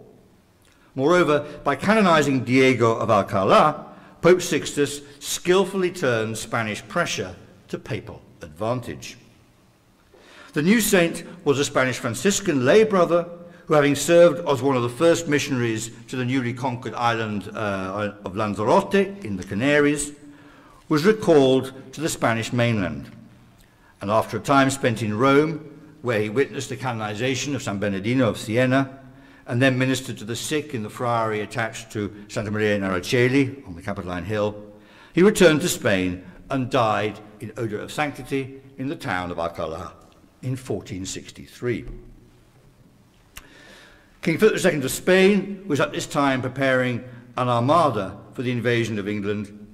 Moreover, by canonizing Diego of Alcalá, Pope Sixtus skillfully turned Spanish pressure to papal advantage. The new saint was a Spanish Franciscan lay brother who, having served as one of the first missionaries to the newly conquered island of Lanzarote in the Canaries, was recalled to the Spanish mainland. And after a time spent in Rome, where he witnessed the canonization of San Bernardino of Siena, and then ministered to the sick in the friary attached to Santa Maria in Araceli on the Capitoline Hill, he returned to Spain and died in odour of sanctity in the town of Alcalá in 1463. King Philip II of Spain, who was at this time preparing an armada for the invasion of England,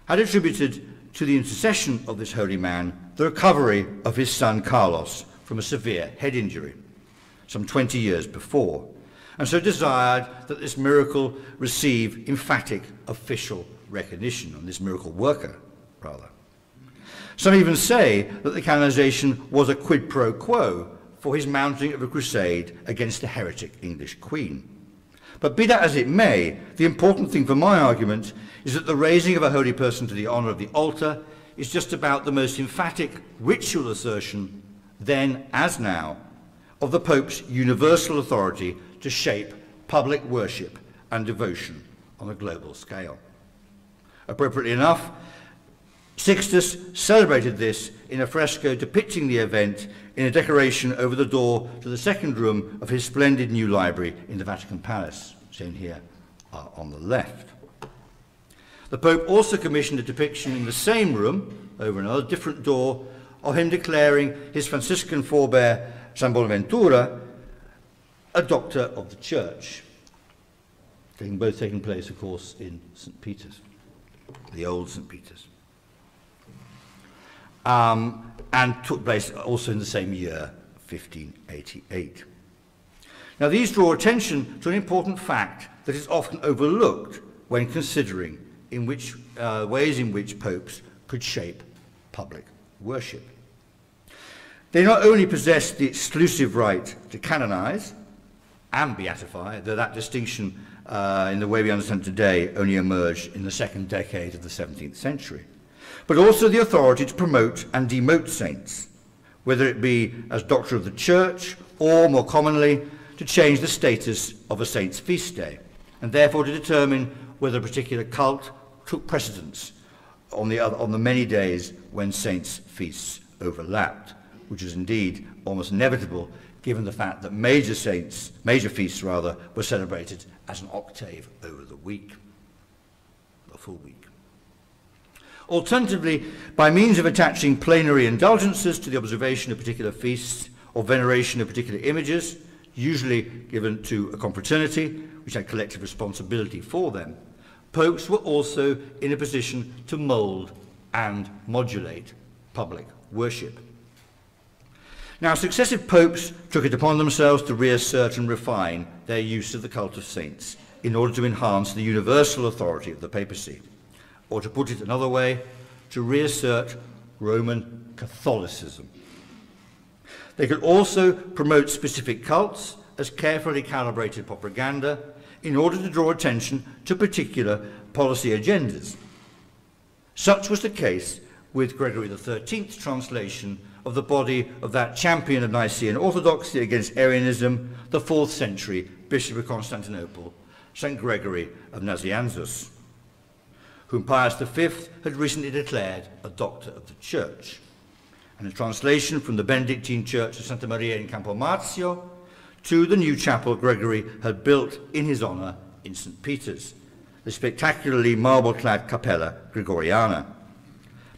had attributed to the intercession of this holy man the recovery of his son Carlos from a severe head injury some 20 years before, and so desired that this miracle receive emphatic official recognition, and this miracle worker, rather. Some even say that the canonization was a quid pro quo for his mounting of a crusade against the heretic English queen. But be that as it may, the important thing for my argument is that the raising of a holy person to the honour of the altar is just about the most emphatic ritual assertion, then as now, of the Pope's universal authority to shape public worship and devotion on a global scale. Appropriately enough, Sixtus celebrated this in a fresco depicting the event in a decoration over the door to the second room of his splendid new library in the Vatican Palace, shown here on the left. The Pope also commissioned a depiction in the same room, over another different door, of him declaring his Franciscan forebear, San Bonaventura, a doctor of the Church. Both taking place, of course, in St. Peter's, the old St. Peter's. And took place also in the same year, 1588. Now, these draw attention to an important fact that is often overlooked when considering in which ways in which popes could shape public worship. They not only possess the exclusive right to canonize and beatify, though that distinction in the way we understand today only emerged in the second decade of the 17th century, but also the authority to promote and demote saints, whether it be as doctor of the Church or, more commonly, to change the status of a saint's feast day, and therefore to determine whether a particular cult took precedence on the many days when saints' feasts overlapped, which is indeed almost inevitable given the fact that major feasts were celebrated as an octave over the week, a full week. Alternatively, by means of attaching plenary indulgences to the observation of particular feasts or veneration of particular images, usually given to a confraternity, which had collective responsibility for them, popes were also in a position to mould and modulate public worship. Now, successive popes took it upon themselves to reassert and refine their use of the cult of saints in order to enhance the universal authority of the papacy, or to put it another way, to reassert Roman Catholicism. They could also promote specific cults as carefully calibrated propaganda in order to draw attention to particular policy agendas. Such was the case with Gregory XIII's translation of the body of that champion of Nicene orthodoxy against Arianism, the 4th century Bishop of Constantinople, St. Gregory of Nazianzus, whom Pius V had recently declared a doctor of the Church, and a translation from the Benedictine Church of Santa Maria in Campomarzio to the new chapel Gregory had built in his honour in St. Peter's, the spectacularly marble-clad Capella Gregoriana.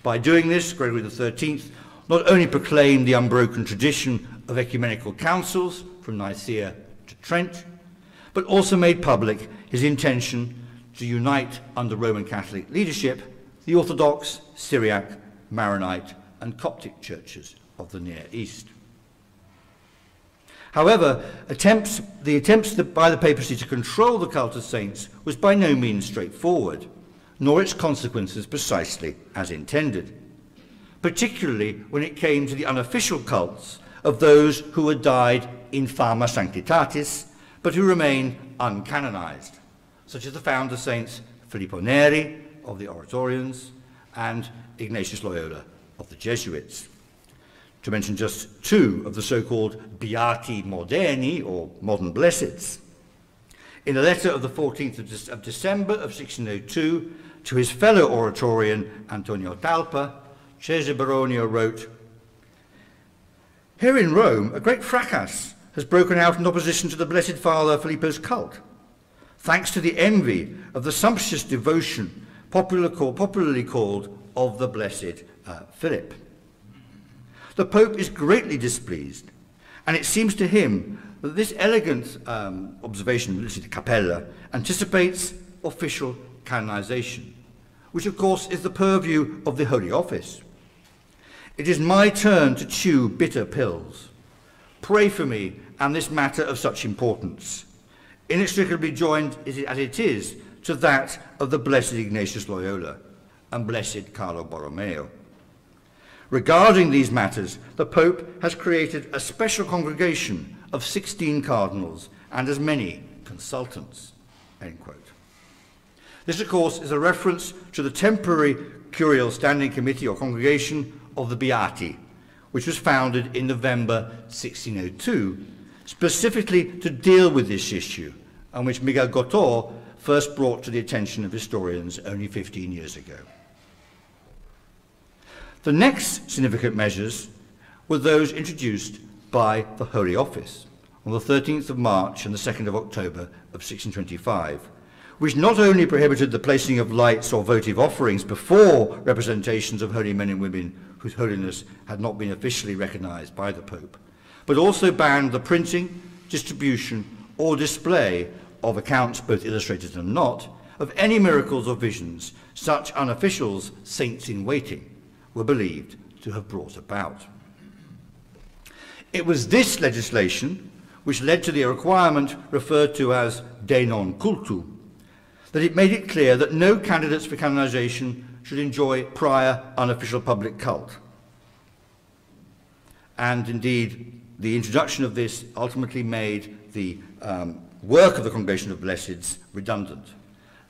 By doing this, Gregory XIII not only proclaimed the unbroken tradition of ecumenical councils from Nicaea to Trent, but also made public his intention to unite under Roman Catholic leadership the Orthodox, Syriac, Maronite and Coptic churches of the Near East. However, the attempts by the papacy to control the cult of saints was by no means straightforward, nor its consequences precisely as intended, particularly when it came to the unofficial cults of those who had died in fama sanctitatis, but who remain uncanonized, such as the founder saints Filippo Neri of the Oratorians and Ignatius Loyola of the Jesuits, to mention just two of the so-called Beati Moderni, or modern blesseds. In a letter of the 14th of December of 1602 to his fellow Oratorian Antonio Talpa, Cesare Baronio wrote, "Here in Rome, a great fracas has broken out in opposition to the Blessed Father Filippo's cult, thanks to the envy of the sumptuous devotion popularly called of the Blessed Philip. The Pope is greatly displeased, and it seems to him that this elegant observation, listed Capella, anticipates official canonization, which of course is the purview of the Holy Office. It is my turn to chew bitter pills. Pray for me and this matter of such importance, inextricably joined as it is to that of the blessed Ignatius Loyola and blessed Carlo Borromeo. Regarding these matters, the Pope has created a special congregation of 16 cardinals and as many consultants." End quote. This, of course, is a reference to the temporary curial standing committee or congregation of the Beati, which was founded in November 1602, specifically to deal with this issue, and which Miguel Gotor first brought to the attention of historians only 15 years ago. The next significant measures were those introduced by the Holy Office on the 13th of March and the 2nd of October of 1625, which not only prohibited the placing of lights or votive offerings before representations of holy men and women whose holiness had not been officially recognized by the Pope, but also banned the printing, distribution, or display of accounts, both illustrated and not, of any miracles or visions such unofficials, saints in waiting, were believed to have brought about. It was this legislation which led to the requirement referred to as de non cultu, that it made it clear that no candidates for canonization should enjoy prior unofficial public cult. And indeed, the introduction of this ultimately made the work of the Congregation of Blesseds redundant,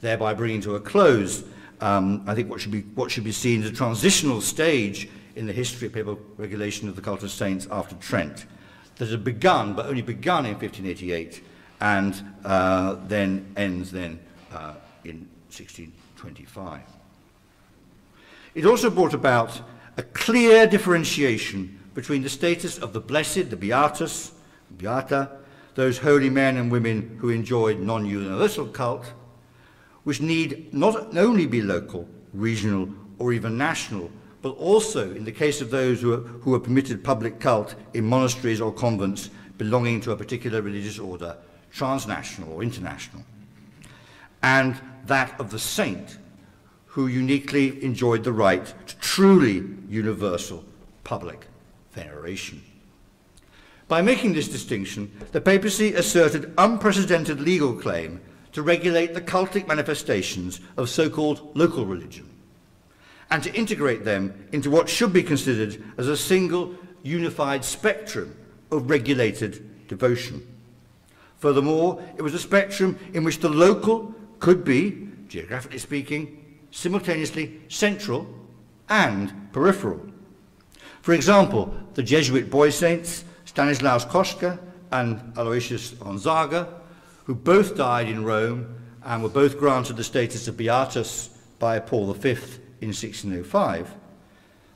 thereby bringing to a close, I think, what should be seen as a transitional stage in the history of papal regulation of the cult of saints after Trent, that had begun, but only begun in 1588, and then ends in 1625. It also brought about a clear differentiation between the status of the blessed, the beatus, beata, those holy men and women who enjoyed non-universal cult, which need not only be local, regional, or even national, but also, in the case of those who are permitted public cult in monasteries or convents belonging to a particular religious order, transnational or international, and that of the saint, who uniquely enjoyed the right to truly universal public veneration. By making this distinction, the papacy asserted unprecedented legal claim to regulate the cultic manifestations of so-called local religion, and to integrate them into what should be considered as a single unified spectrum of regulated devotion. Furthermore, it was a spectrum in which the local could be, geographically speaking, simultaneously central and peripheral. For example, the Jesuit boy saints Stanislaus Koschka and Aloysius Gonzaga, who both died in Rome and were both granted the status of beatus by Paul V in 1605,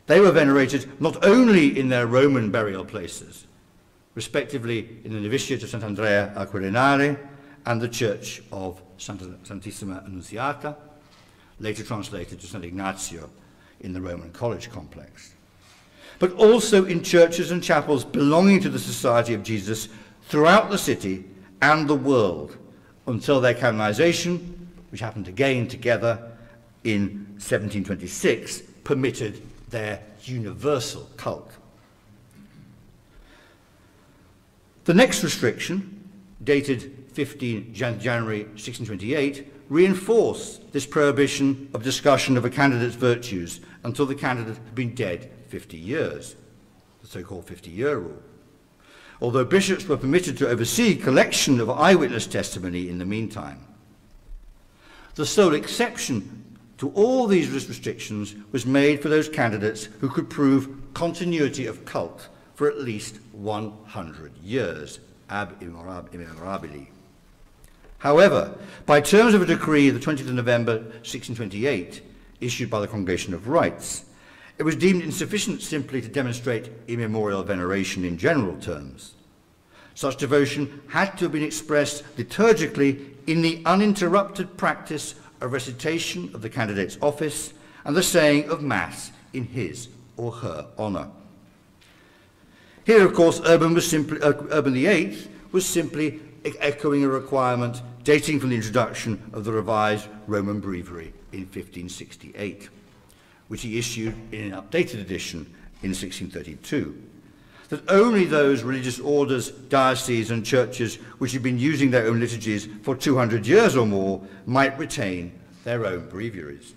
they were venerated not only in their Roman burial places, respectively in the novitiate of Sant'Andrea al Quirinale and the church of Santissima Annunziata, later translated to St. Ignazio in the Roman College complex, but also in churches and chapels belonging to the Society of Jesus throughout the city and the world until their canonization, which happened again together in 1726, permitted their universal cult. The next restriction, dated 15 January 1628, reinforced this prohibition of discussion of a candidate's virtues until the candidate had been dead 50 years, the so-called 50-year rule. Although bishops were permitted to oversee collection of eyewitness testimony in the meantime. The sole exception to all these restrictions was made for those candidates who could prove continuity of cult for at least 100 years, ab immemorabili. However, by terms of a decree of the 20th of November 1628, issued by the Congregation of Rites, it was deemed insufficient simply to demonstrate immemorial veneration in general terms. Such devotion had to have been expressed liturgically in the uninterrupted practice of recitation of the candidate's office and the saying of Mass in his or her honour. Here, of course, Urban VIII was simply echoing a requirement dating from the introduction of the revised Roman Breviary in 1568, which he issued in an updated edition in 1632, that only those religious orders, dioceses and churches which had been using their own liturgies for 200 years or more might retain their own breviaries.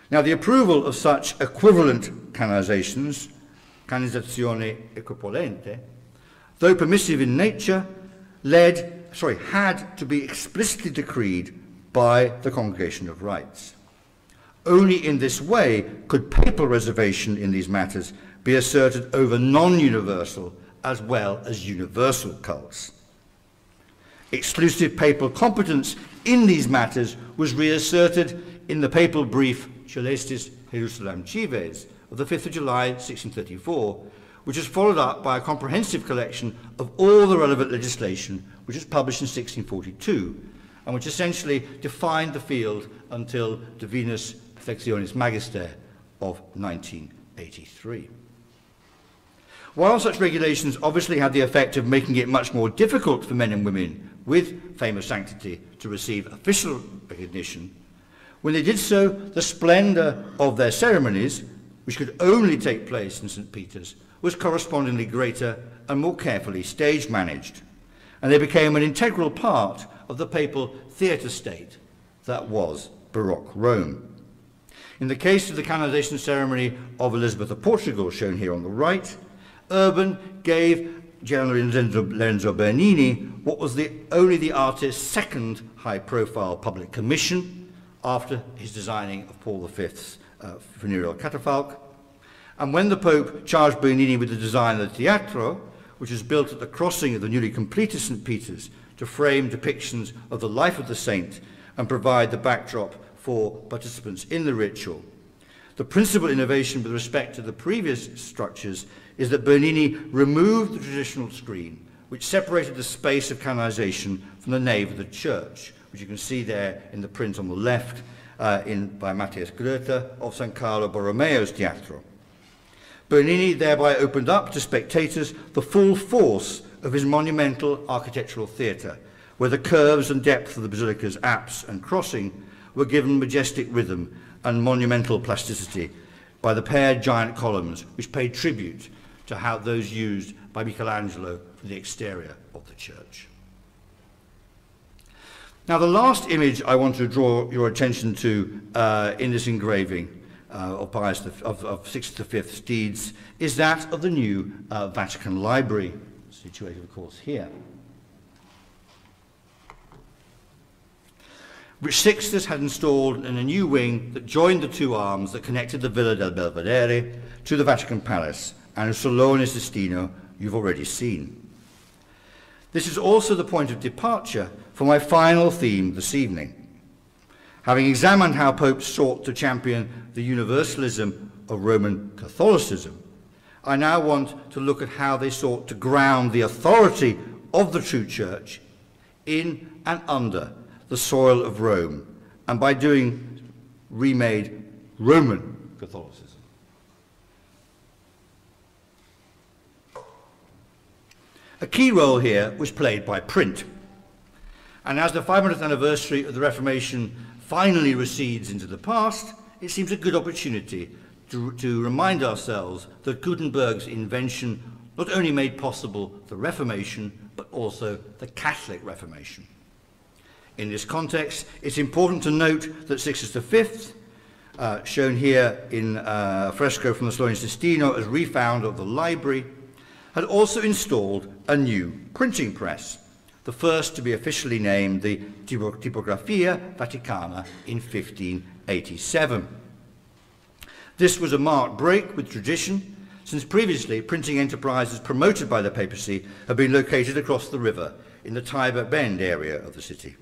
Now, the approval of such equivalent canonizations, canonizzazione equivalente, though permissive in nature, had to be explicitly decreed by the Congregation of Rites. Only in this way could papal reservation in these matters be asserted over non-universal as well as universal cults. Exclusive papal competence in these matters was reasserted in the papal brief Celestis Jerusalem Cives of the 5th of July 1634, which was followed up by a comprehensive collection of all the relevant legislation, which was published in 1642, and which essentially defined the field until Divinus Perfectionis Magister of 1983. While such regulations obviously had the effect of making it much more difficult for men and women with fame of sanctity to receive official recognition, when they did so, the splendour of their ceremonies, which could only take place in St. Peter's, was correspondingly greater and more carefully stage managed, and they became an integral part of the papal theatre state that was Baroque Rome. In the case of the canonization ceremony of Elizabeth of Portugal, shown here on the right, Urban gave General Lorenzo Bernini what was only the artist's second high-profile public commission after his designing of Paul V's funereal catafalque. And when the Pope charged Bernini with the design of the Teatro, which was built at the crossing of the newly completed St. Peter's to frame depictions of the life of the saint and provide the backdrop for participants in the ritual, the principal innovation with respect to the previous structures is that Bernini removed the traditional screen, which separated the space of canonization from the nave of the church, which you can see there in the print on the left by Matthias Goethe of San Carlo Borromeo's Teatro. Bernini thereby opened up to spectators the full force of his monumental architectural theatre, where the curves and depth of the basilica's apse and crossing were given majestic rhythm and monumental plasticity by the paired giant columns which paid tribute to how those used by Michelangelo for the exterior of the church. Now, the last image I want to draw your attention to in this engraving of Sixtus V's deeds is that of the new Vatican Library, situated, of course, here, which Sixtus had installed in a new wing that joined the two arms that connected the Villa del Belvedere to the Vatican Palace, and whose Salone Sistino you've already seen. This is also the point of departure for my final theme this evening. Having examined how popes sought to champion the universalism of Roman Catholicism, I now want to look at how they sought to ground the authority of the true church in and under the soil of Rome, and by doing remade Roman Catholicism. A key role here was played by print. And as the 500th anniversary of the Reformation finally recedes into the past, it seems a good opportunity to remind ourselves that Gutenberg's invention not only made possible the Reformation, but also the Catholic Reformation. In this context, it's important to note that Sixtus V, shown here in a fresco from the Salone Sistino as refound of the library, had also installed a new printing press, the first to be officially named the Tipografia Vaticana in 1587. This was a marked break with tradition, since previously printing enterprises promoted by the papacy had been located across the river in the Tiber Bend area of the city.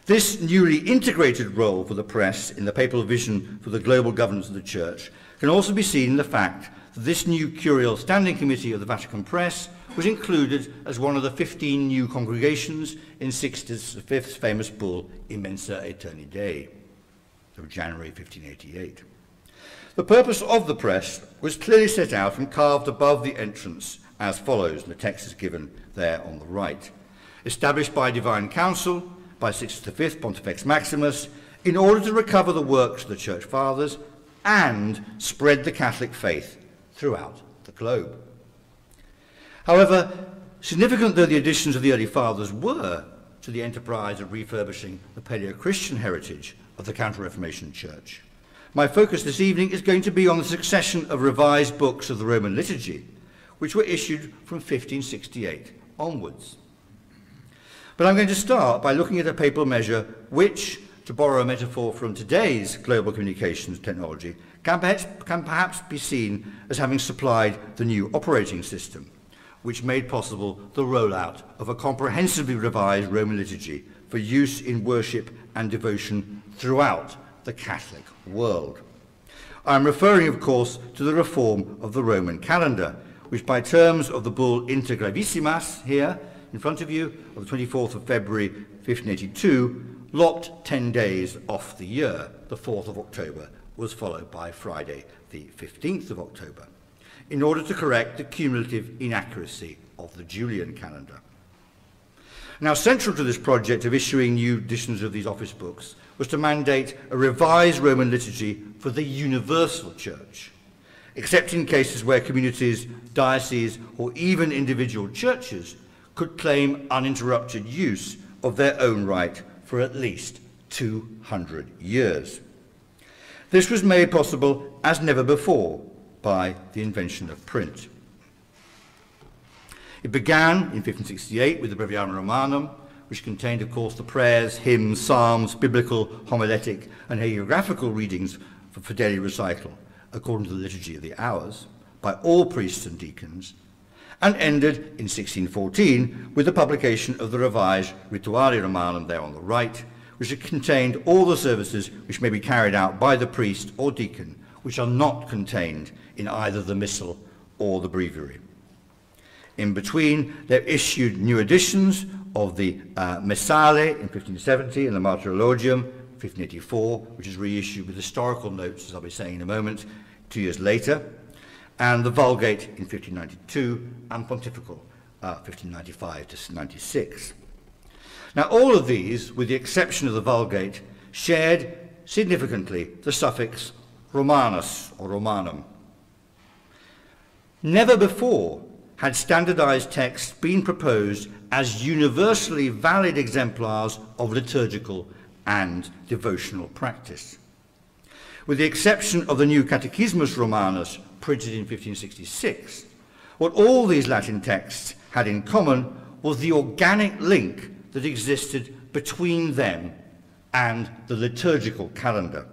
This newly integrated role for the press in the papal vision for the global governance of the Church can also be seen in the fact that this new curial standing committee of the Vatican Press was included as one of the 15 new congregations in Sixtus V's famous bull Immensa Aeterni Dei of January 1588. The purpose of the press was clearly set out and carved above the entrance as follows, and the text is given there on the right. Established by divine council, by Sixtus V, Pontifex Maximus, in order to recover the works of the Church Fathers and spread the Catholic faith throughout the globe. However, significant though the additions of the early Fathers were to the enterprise of refurbishing the Paleo-Christian heritage of the Counter-Reformation Church, my focus this evening is going to be on the succession of revised books of the Roman liturgy, which were issued from 1568 onwards. But I'm going to start by looking at a papal measure which, to borrow a metaphor from today's global communications technology, can perhaps be seen as having supplied the new operating system, which made possible the rollout of a comprehensively revised Roman liturgy for use in worship and devotion throughout the Catholic world. I'm referring, of course, to the reform of the Roman calendar, which by terms of the bull Inter Gravissimas here in front of you, of the 24th of February 1582, lopped 10 days off the year. The 4th of October was followed by Friday, the 15th of October, in order to correct the cumulative inaccuracy of the Julian calendar. Now, central to this project of issuing new editions of these office books was to mandate a revised Roman liturgy for the universal Church, except in cases where communities, dioceses, or even individual churches could claim uninterrupted use of their own right for at least 200 years. This was made possible as never before by the invention of print. It began in 1568 with the Breviarium Romanum, which contained, of course, the prayers, hymns, psalms, biblical, homiletic, and hagiographical readings for daily recital, according to the liturgy of the hours, by all priests and deacons, and ended in 1614 with the publication of the revised Rituale Romanum there on the right, which contained all the services which may be carried out by the priest or deacon, which are not contained in either the Missal or the Breviary. In between, there issued new editions of the Missale in 1570 and the Martyrologium 1584, which is reissued with historical notes, as I'll be saying in a moment, 2 years later, and the Vulgate in 1592 and Pontifical 1595 to 96. Now, all of these, with the exception of the Vulgate, shared significantly the suffix Romanus or Romanum. Never before had standardized texts been proposed as universally valid exemplars of liturgical and devotional practice. With the exception of the new Catechismus Romanus, printed in 1566, what all these Latin texts had in common was the organic link that existed between them and the liturgical calendar.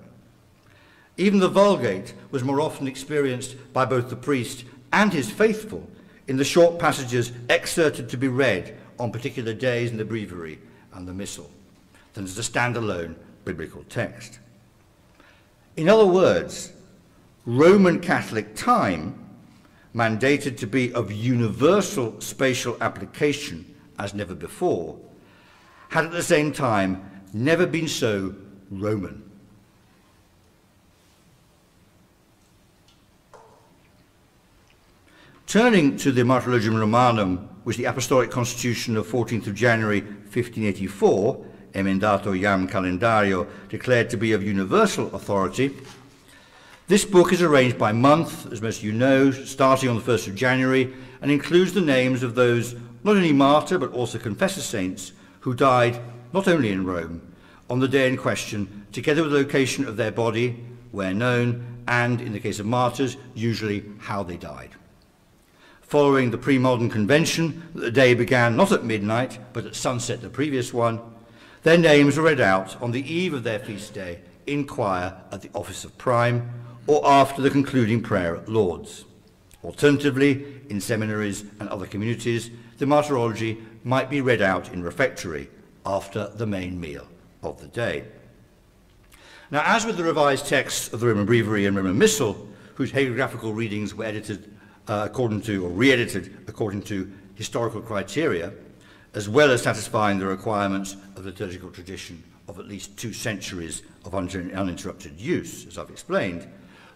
Even the Vulgate was more often experienced by both the priest and his faithful in the short passages excerpted to be read on particular days in the Breviary and the Missal than as a standalone biblical text. In other words, Roman Catholic time, mandated to be of universal spatial application as never before, had at the same time never been so Roman. Turning to the Martyrologium Romanum, which the Apostolic Constitution of 14th of January 1584, emendato iam calendario, declared to be of universal authority, this book is arranged by month, as most of you know, starting on the 1st of January, and includes the names of those not only martyr but also confessor saints who died not only in Rome, on the day in question, together with the location of their body, where known, and, in the case of martyrs, usually how they died. Following the pre-modern convention that the day began not at midnight, but at sunset the previous one, their names were read out on the eve of their feast day in choir at the office of prime, or after the concluding prayer at Lord's. Alternatively, in seminaries and other communities, the martyrology might be read out in refectory after the main meal of the day. Now, as with the revised texts of the Roman Breviary and Roman Missal, whose hagiographical readings were edited re-edited according to historical criteria, as well as satisfying the requirements of the liturgical tradition of at least 2 centuries of uninterrupted use, as I've explained,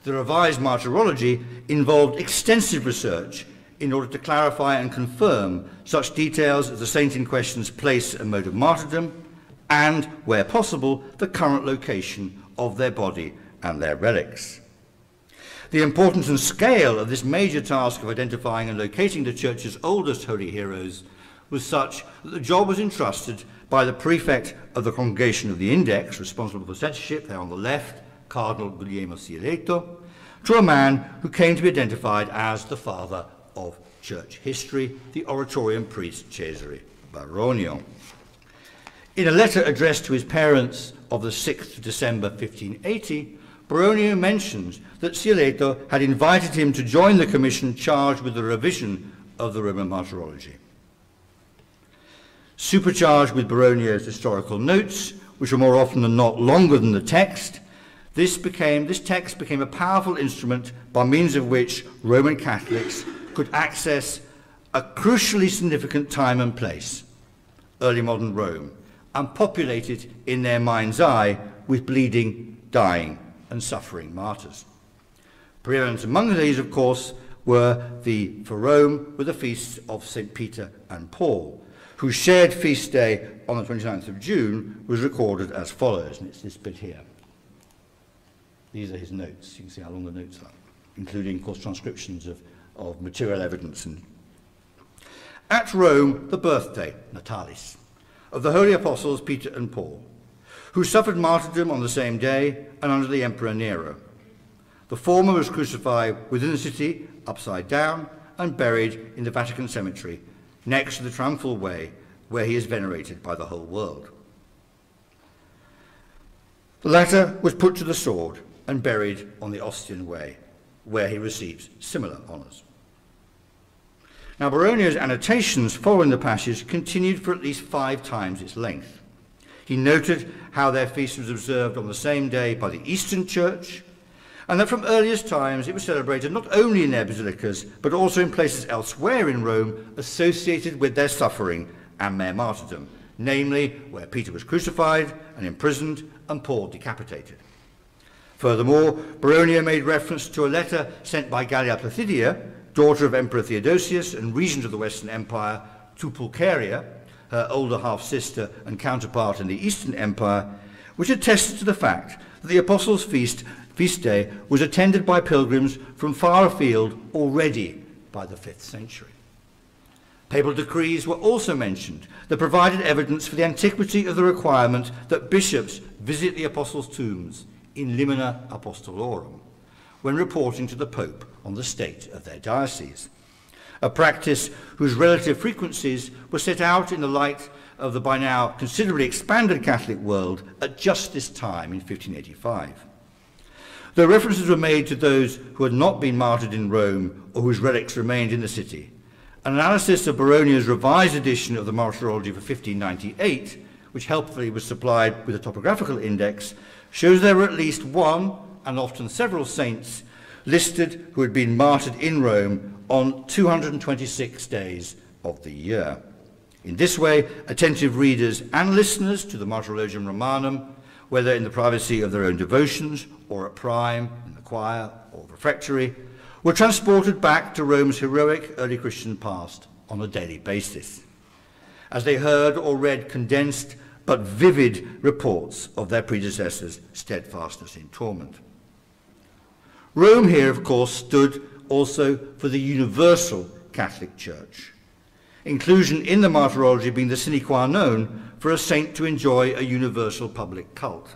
the revised martyrology involved extensive research in order to clarify and confirm such details as the saint in question's place and mode of martyrdom, and, where possible, the current location of their body and their relics. The importance and scale of this major task of identifying and locating the Church's oldest holy heroes was such that the job was entrusted by the prefect of the Congregation of the Index, responsible for censorship, there on the left, Cardinal Guglielmo Sieletto, to a man who came to be identified as the father of church history, the Oratorian priest Cesare Baronio. In a letter addressed to his parents of the 6th of December 1580, Baronio mentions that Sieletto had invited him to join the commission charged with the revision of the Roman Martyrology. Supercharged with Baronio's historical notes, which were more often than not longer than the text, this text became a powerful instrument by means of which Roman Catholics could access a crucially significant time and place, early modern Rome, and populate it in their mind's eye with bleeding, dying, and suffering martyrs. Prevalent among these, of course, were for Rome were the feasts of St. Peter and Paul, whose shared feast day on the 29th of June was recorded as follows, and it's this bit here. These are his notes. You can see how long the notes are, including, of course, transcriptions of material evidence. At Rome, the birthday, Natalis, of the holy apostles Peter and Paul, who suffered martyrdom on the same day and under the Emperor Nero. The former was crucified within the city, upside down, and buried in the Vatican cemetery, next to the Triumphal Way, where he is venerated by the whole world. The latter was put to the sword and buried on the Ostian Way, where he receives similar honours. Now, Baronio's annotations following the passage continued for at least 5 times its length. He noted how their feast was observed on the same day by the Eastern Church, and that from earliest times it was celebrated not only in their basilicas, but also in places elsewhere in Rome associated with their suffering and their martyrdom, namely where Peter was crucified and imprisoned and Paul decapitated. Furthermore, Baronio made reference to a letter sent by Gallia Placidia, daughter of Emperor Theodosius and regent of the Western Empire, to Pulcheria, her older half-sister and counterpart in the Eastern Empire, which attested to the fact that the Apostles' feast day was attended by pilgrims from far afield already by the 5th century. Papal decrees were also mentioned that provided evidence for the antiquity of the requirement that bishops visit the apostles' tombs in limina apostolorum when reporting to the Pope on the state of their diocese, a practice whose relative frequencies were set out in the light of the by now considerably expanded Catholic world at just this time in 1585. Though references were made to those who had not been martyred in Rome or whose relics remained in the city, an analysis of Baronio's revised edition of the Martyrology for 1598, which helpfully was supplied with a topographical index, shows there were at least one, and often several saints, listed who had been martyred in Rome on 226 days of the year. In this way, attentive readers and listeners to the Martyrologium Romanum, whether in the privacy of their own devotions or at prime, in the choir or refectory, were transported back to Rome's heroic early Christian past on a daily basis, as they heard or read condensed but vivid reports of their predecessors' steadfastness in torment. Rome here, of course, stood also for the universal Catholic Church, inclusion in the Martyrology being the sine qua non for a saint to enjoy a universal public cult.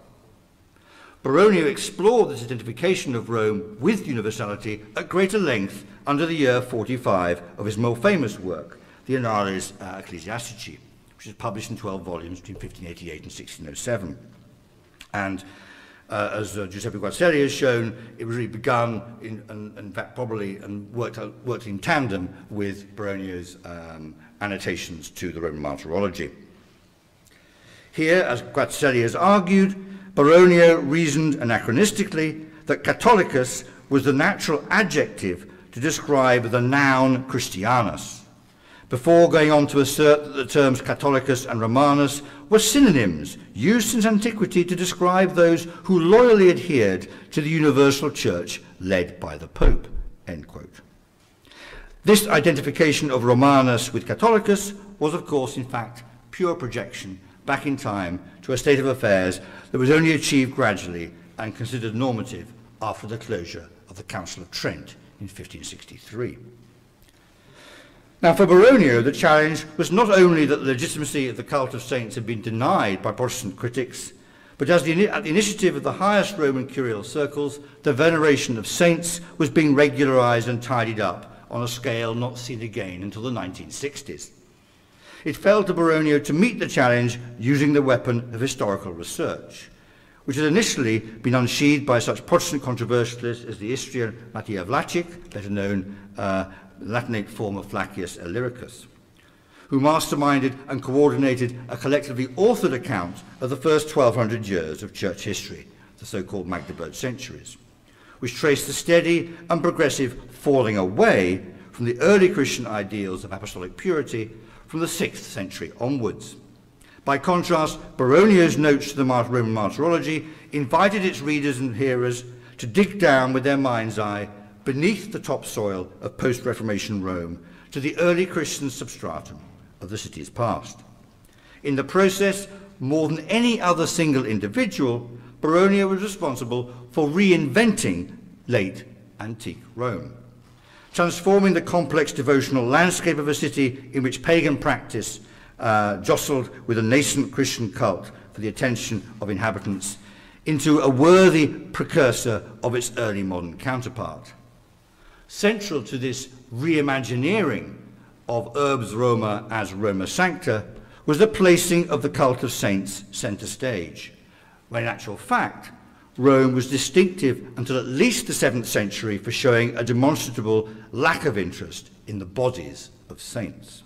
Baronio explored this identification of Rome with universality at greater length under the year 45 of his more famous work, the Annales Ecclesiastici, which is published in 12 volumes between 1588 and 1607. And as Giuseppe Guazzelli has shown, it was really begun, in fact, probably, and worked in tandem with Baronio's annotations to the Roman Martyrology. Here, as Guazzelli has argued, Baronio reasoned anachronistically that Catholicus was the natural adjective to describe the noun Christianus, before going on to assert that the terms Catholicus and Romanus were synonyms used since antiquity to describe those who loyally adhered to the universal church led by the Pope, end quote. This identification of Romanus with Catholicus was, of course, in fact, pure projection back in time to a state of affairs that was only achieved gradually and considered normative after the closure of the Council of Trent in 1563. Now, for Baronio, the challenge was not only that the legitimacy of the cult of saints had been denied by Protestant critics, but at the initiative of the highest Roman curial circles, the veneration of saints was being regularized and tidied up on a scale not seen again until the 1960s. It fell to Baronio to meet the challenge using the weapon of historical research, which had initially been unsheathed by such Protestant controversialists as the Istrian Mattia Vlacic, better known Latinate form of Flacius Illyricus, who masterminded and coordinated a collectively authored account of the first 1200 years of church history, the so-called Magdeburg centuries, which traced the steady and progressive falling away from the early Christian ideals of apostolic purity from the 6th century onwards. By contrast, Baronio's notes to the Roman Martyrology invited its readers and hearers to dig down with their mind's eye beneath the topsoil of post-Reformation Rome to the early Christian substratum of the city's past. In the process, more than any other single individual, Baronio was responsible for reinventing late antique Rome, transforming the complex devotional landscape of a city in which pagan practice jostled with a nascent Christian cult for the attention of inhabitants into a worthy precursor of its early modern counterpart. Central to this reimagineering of Urbs Roma as Roma Sancta was the placing of the cult of saints centre stage, when in actual fact Rome was distinctive until at least the 7th century for showing a demonstrable lack of interest in the bodies of saints.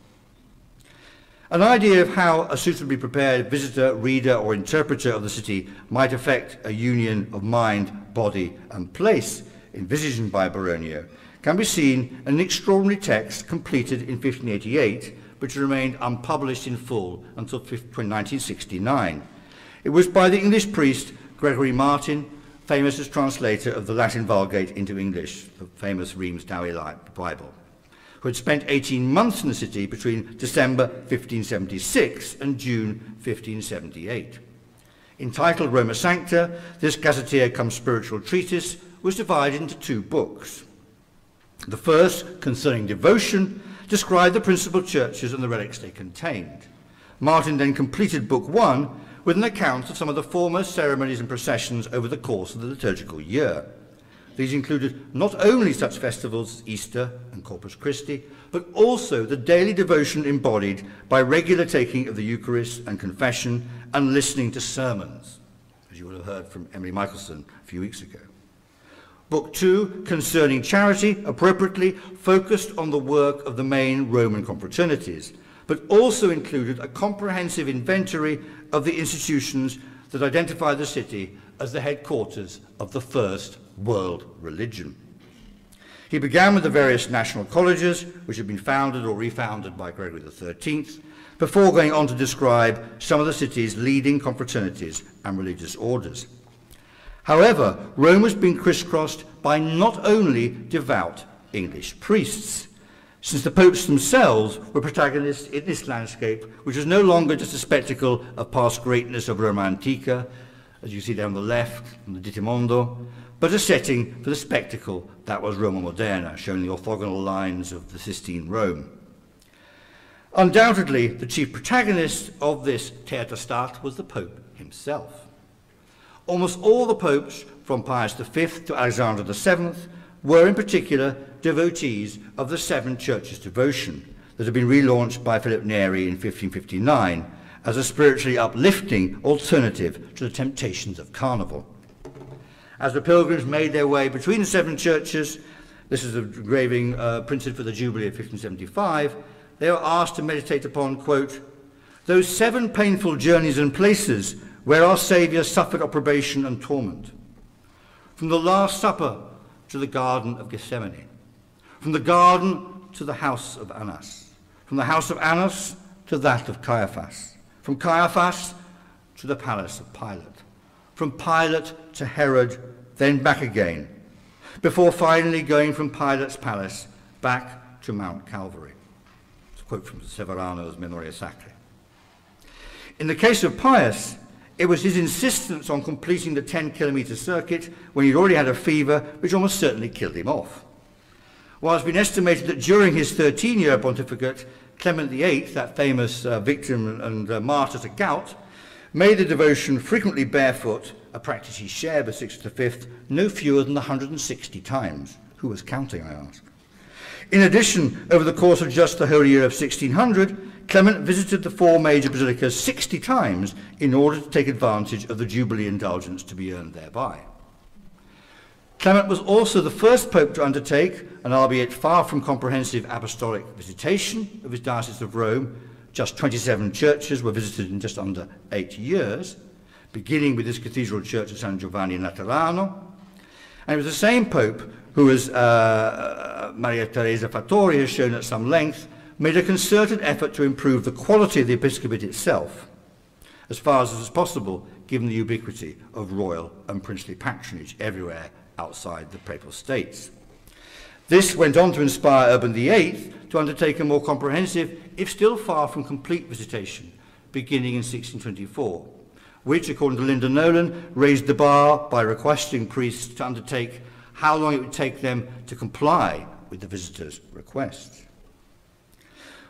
An idea of how a suitably prepared visitor, reader, or interpreter of the city might affect a union of mind, body, and place envisaged by Baronio can be seen in an extraordinary text completed in 1588, which remained unpublished in full until 1969. It was by the English priest Gregory Martin, famous as translator of the Latin Vulgate into English, the famous Reims Douay Bible, who had spent 18 months in the city between December 1576 and June 1578. Entitled Roma Sancta, this gazetteer cum spiritual treatise was divided into 2 books. The first, concerning devotion, described the principal churches and the relics they contained. Martin then completed Book 1 with an account of some of the foremost ceremonies and processions over the course of the liturgical year. These included not only such festivals as Easter and Corpus Christi, but also the daily devotion embodied by regular taking of the Eucharist and confession and listening to sermons, as you would have heard from Emily Michelson a few weeks ago. Book 2, concerning charity, appropriately focused on the work of the main Roman confraternities, but also included a comprehensive inventory of the institutions that identify the city as the headquarters of the first world religion. He began with the various national colleges, which had been founded or refounded by Gregory XIII, before going on to describe some of the city's leading confraternities and religious orders. However, Rome was being crisscrossed by not only devout English priests, since the popes themselves were protagonists in this landscape, which was no longer just a spectacle of past greatness of Roma Antica, as you see down the left, from the Dittimondo, but a setting for the spectacle that was Roma Moderna, showing the orthogonal lines of the Sistine Rome. Undoubtedly, the chief protagonist of this Theaterstat was the Pope himself. Almost all the popes, from Pius V to Alexander VII, were in particular devotees of the seven churches devotion that had been relaunched by Philip Neri in 1559 as a spiritually uplifting alternative to the temptations of carnival. As the pilgrims made their way between the seven churches, this is a engraving printed for the Jubilee of 1575, they were asked to meditate upon, quote, those seven painful journeys and places where our Saviour suffered opprobation and torment. From the Last Supper to the Garden of Gethsemane, from the garden to the house of Annas, from the house of Annas to that of Caiaphas, from Caiaphas to the palace of Pilate, from Pilate to Herod, then back again, before finally going from Pilate's palace back to Mount Calvary. It's a quote from Severano's Memoria Sacra. In the case of Pius, it was his insistence on completing the 10-kilometre circuit when he'd already had a fever, which almost certainly killed him off. While it's been estimated that during his 13-year pontificate, Clement VIII, that famous victim and martyr to gout, made the devotion frequently barefoot, a practice he shared with Sixtus V, no fewer than 160 times. Who was counting, I ask? In addition, over the course of just the whole year of 1600, Clement visited the four major basilicas 60 times in order to take advantage of the Jubilee indulgence to be earned thereby. Clement was also the first pope to undertake an albeit far from comprehensive apostolic visitation of his Diocese of Rome. Just 27 churches were visited in just under 8 years, beginning with his cathedral church of San Giovanni in Laterano. And it was the same pope who, as Maria Teresa Fattori has shown at some length, made a concerted effort to improve the quality of the episcopate itself, as far as was possible, given the ubiquity of royal and princely patronage everywhere outside the papal states. This went on to inspire Urban VIII to undertake a more comprehensive, if still far from complete visitation, beginning in 1624, which, according to Linda Nolan, raised the bar by requesting priests to undertake how long it would take them to comply with the visitors' requests.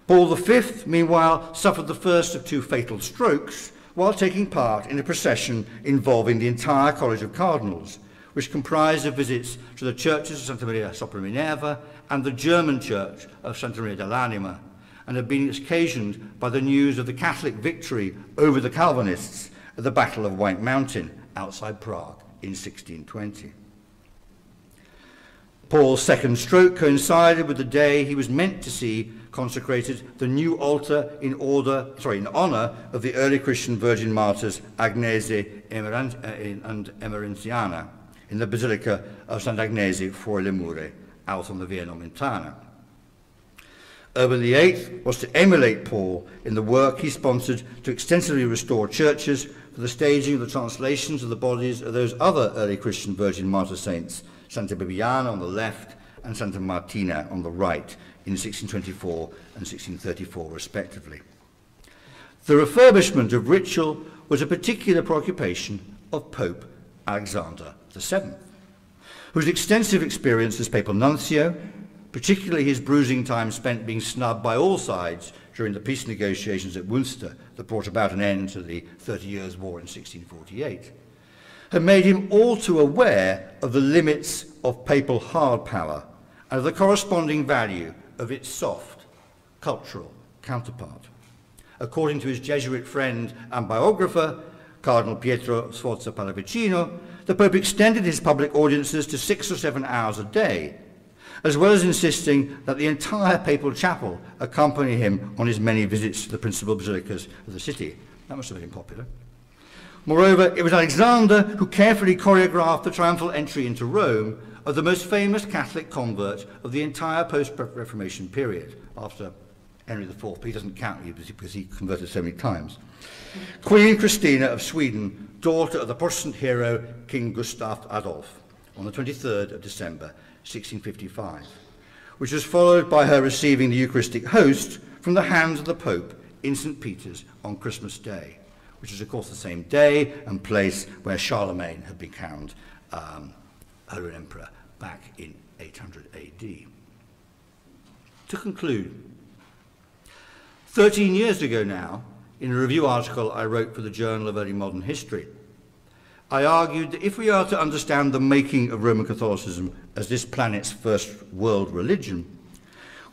Paul V, meanwhile, suffered the first of two fatal strokes while taking part in a procession involving the entire College of Cardinals, which comprised of visits to the churches of Santa Maria sopra Minerva and the German church of Santa Maria dell'Anima, and had been occasioned by the news of the Catholic victory over the Calvinists at the Battle of White Mountain outside Prague in 1620. Paul's second stroke coincided with the day he was meant to see consecrated the new altar in honor of the early Christian virgin martyrs Agnese and Emerentiana in the Basilica of Sant'Agnese fuori le mura, out on the Via Nomentana. Urban VIII was to emulate Paul in the work he sponsored to extensively restore churches for the staging of the translations of the bodies of those other early Christian virgin martyr saints, Santa Bibiana on the left and Santa Martina on the right, in 1624 and 1634 respectively. The refurbishment of ritual was a particular preoccupation of Pope Alexander VII, whose extensive experience as papal nuncio, particularly his bruising time spent being snubbed by all sides during the peace negotiations at Worcester that brought about an end to the 30 Years' War in 1648, had made him all too aware of the limits of papal hard power and of the corresponding value of its soft, cultural counterpart. According to his Jesuit friend and biographer, Cardinal Pietro Sforza Pallavicino, the Pope extended his public audiences to 6 or 7 hours a day, as well as insisting that the entire papal chapel accompany him on his many visits to the principal basilicas of the city. That must have been popular. Moreover, it was Alexander who carefully choreographed the triumphal entry into Rome of the most famous Catholic convert of the entire post-Reformation period, after Henry IV. He doesn't count because he converted so many times. Queen Christina of Sweden, daughter of the Protestant hero King Gustav Adolf, on the 23rd of December, 1655, which was followed by her receiving the Eucharistic host from the hands of the Pope in St. Peter's on Christmas Day, which is, of course, the same day and place where Charlemagne had been crowned Holy Emperor back in 800 AD. To conclude, 13 years ago now, in a review article I wrote for the Journal of Early Modern History, I argued that if we are to understand the making of Roman Catholicism as this planet's first world religion,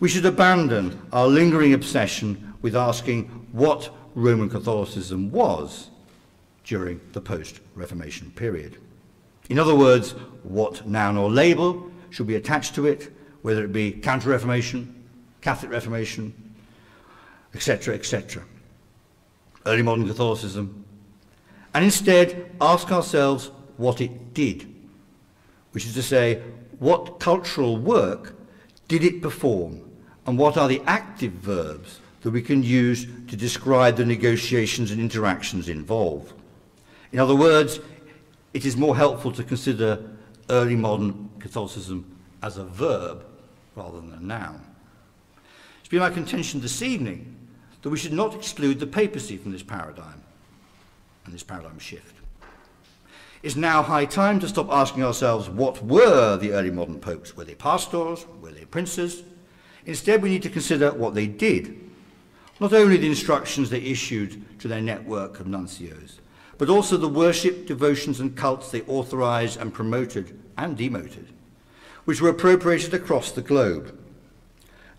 we should abandon our lingering obsession with asking what Roman Catholicism was during the post-Reformation period. In other words, what noun or label should be attached to it, whether it be Counter-Reformation, Catholic Reformation, etc., etc. Early modern Catholicism, and instead ask ourselves what it did, which is to say, what cultural work did it perform, and what are the active verbs that we can use to describe the negotiations and interactions involved. In other words, it is more helpful to consider early modern Catholicism as a verb rather than a noun. It's been my contention this evening that we should not exclude the papacy from this paradigm and this paradigm shift. It's now high time to stop asking ourselves what were the early modern popes? Were they pastors? Were they princes? Instead, we need to consider what they did. Not only the instructions they issued to their network of nuncios, but also the worship, devotions and cults they authorized and promoted and demoted, which were appropriated across the globe.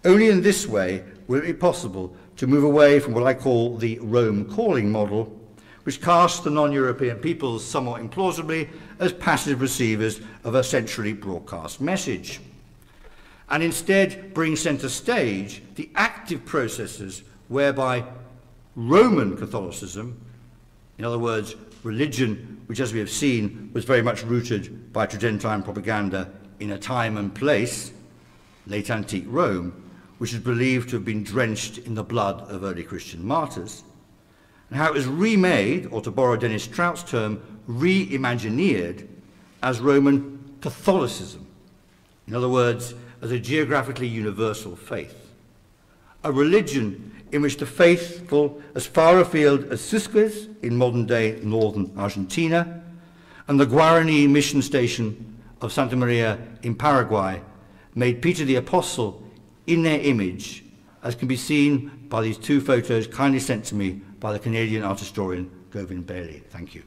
Only in this way will it be possible to move away from what I call the Rome calling model, which casts the non-European peoples somewhat implausibly as passive receivers of a centrally broadcast message, and instead bring center stage the active processes whereby Roman Catholicism, in other words, religion which, as we have seen, was very much rooted by Tridentine propaganda in a time and place, late antique Rome, which is believed to have been drenched in the blood of early Christian martyrs, and how it was remade, or to borrow Dennis Trout's term, reimagineered as Roman Catholicism. In other words, as a geographically universal faith. A religion in which the faithful as far afield as Susquez in modern-day northern Argentina and the Guarani mission station of Santa Maria in Paraguay made Peter the Apostle in their image, as can be seen by these two photos kindly sent to me by the Canadian art historian Govind Bailey. Thank you.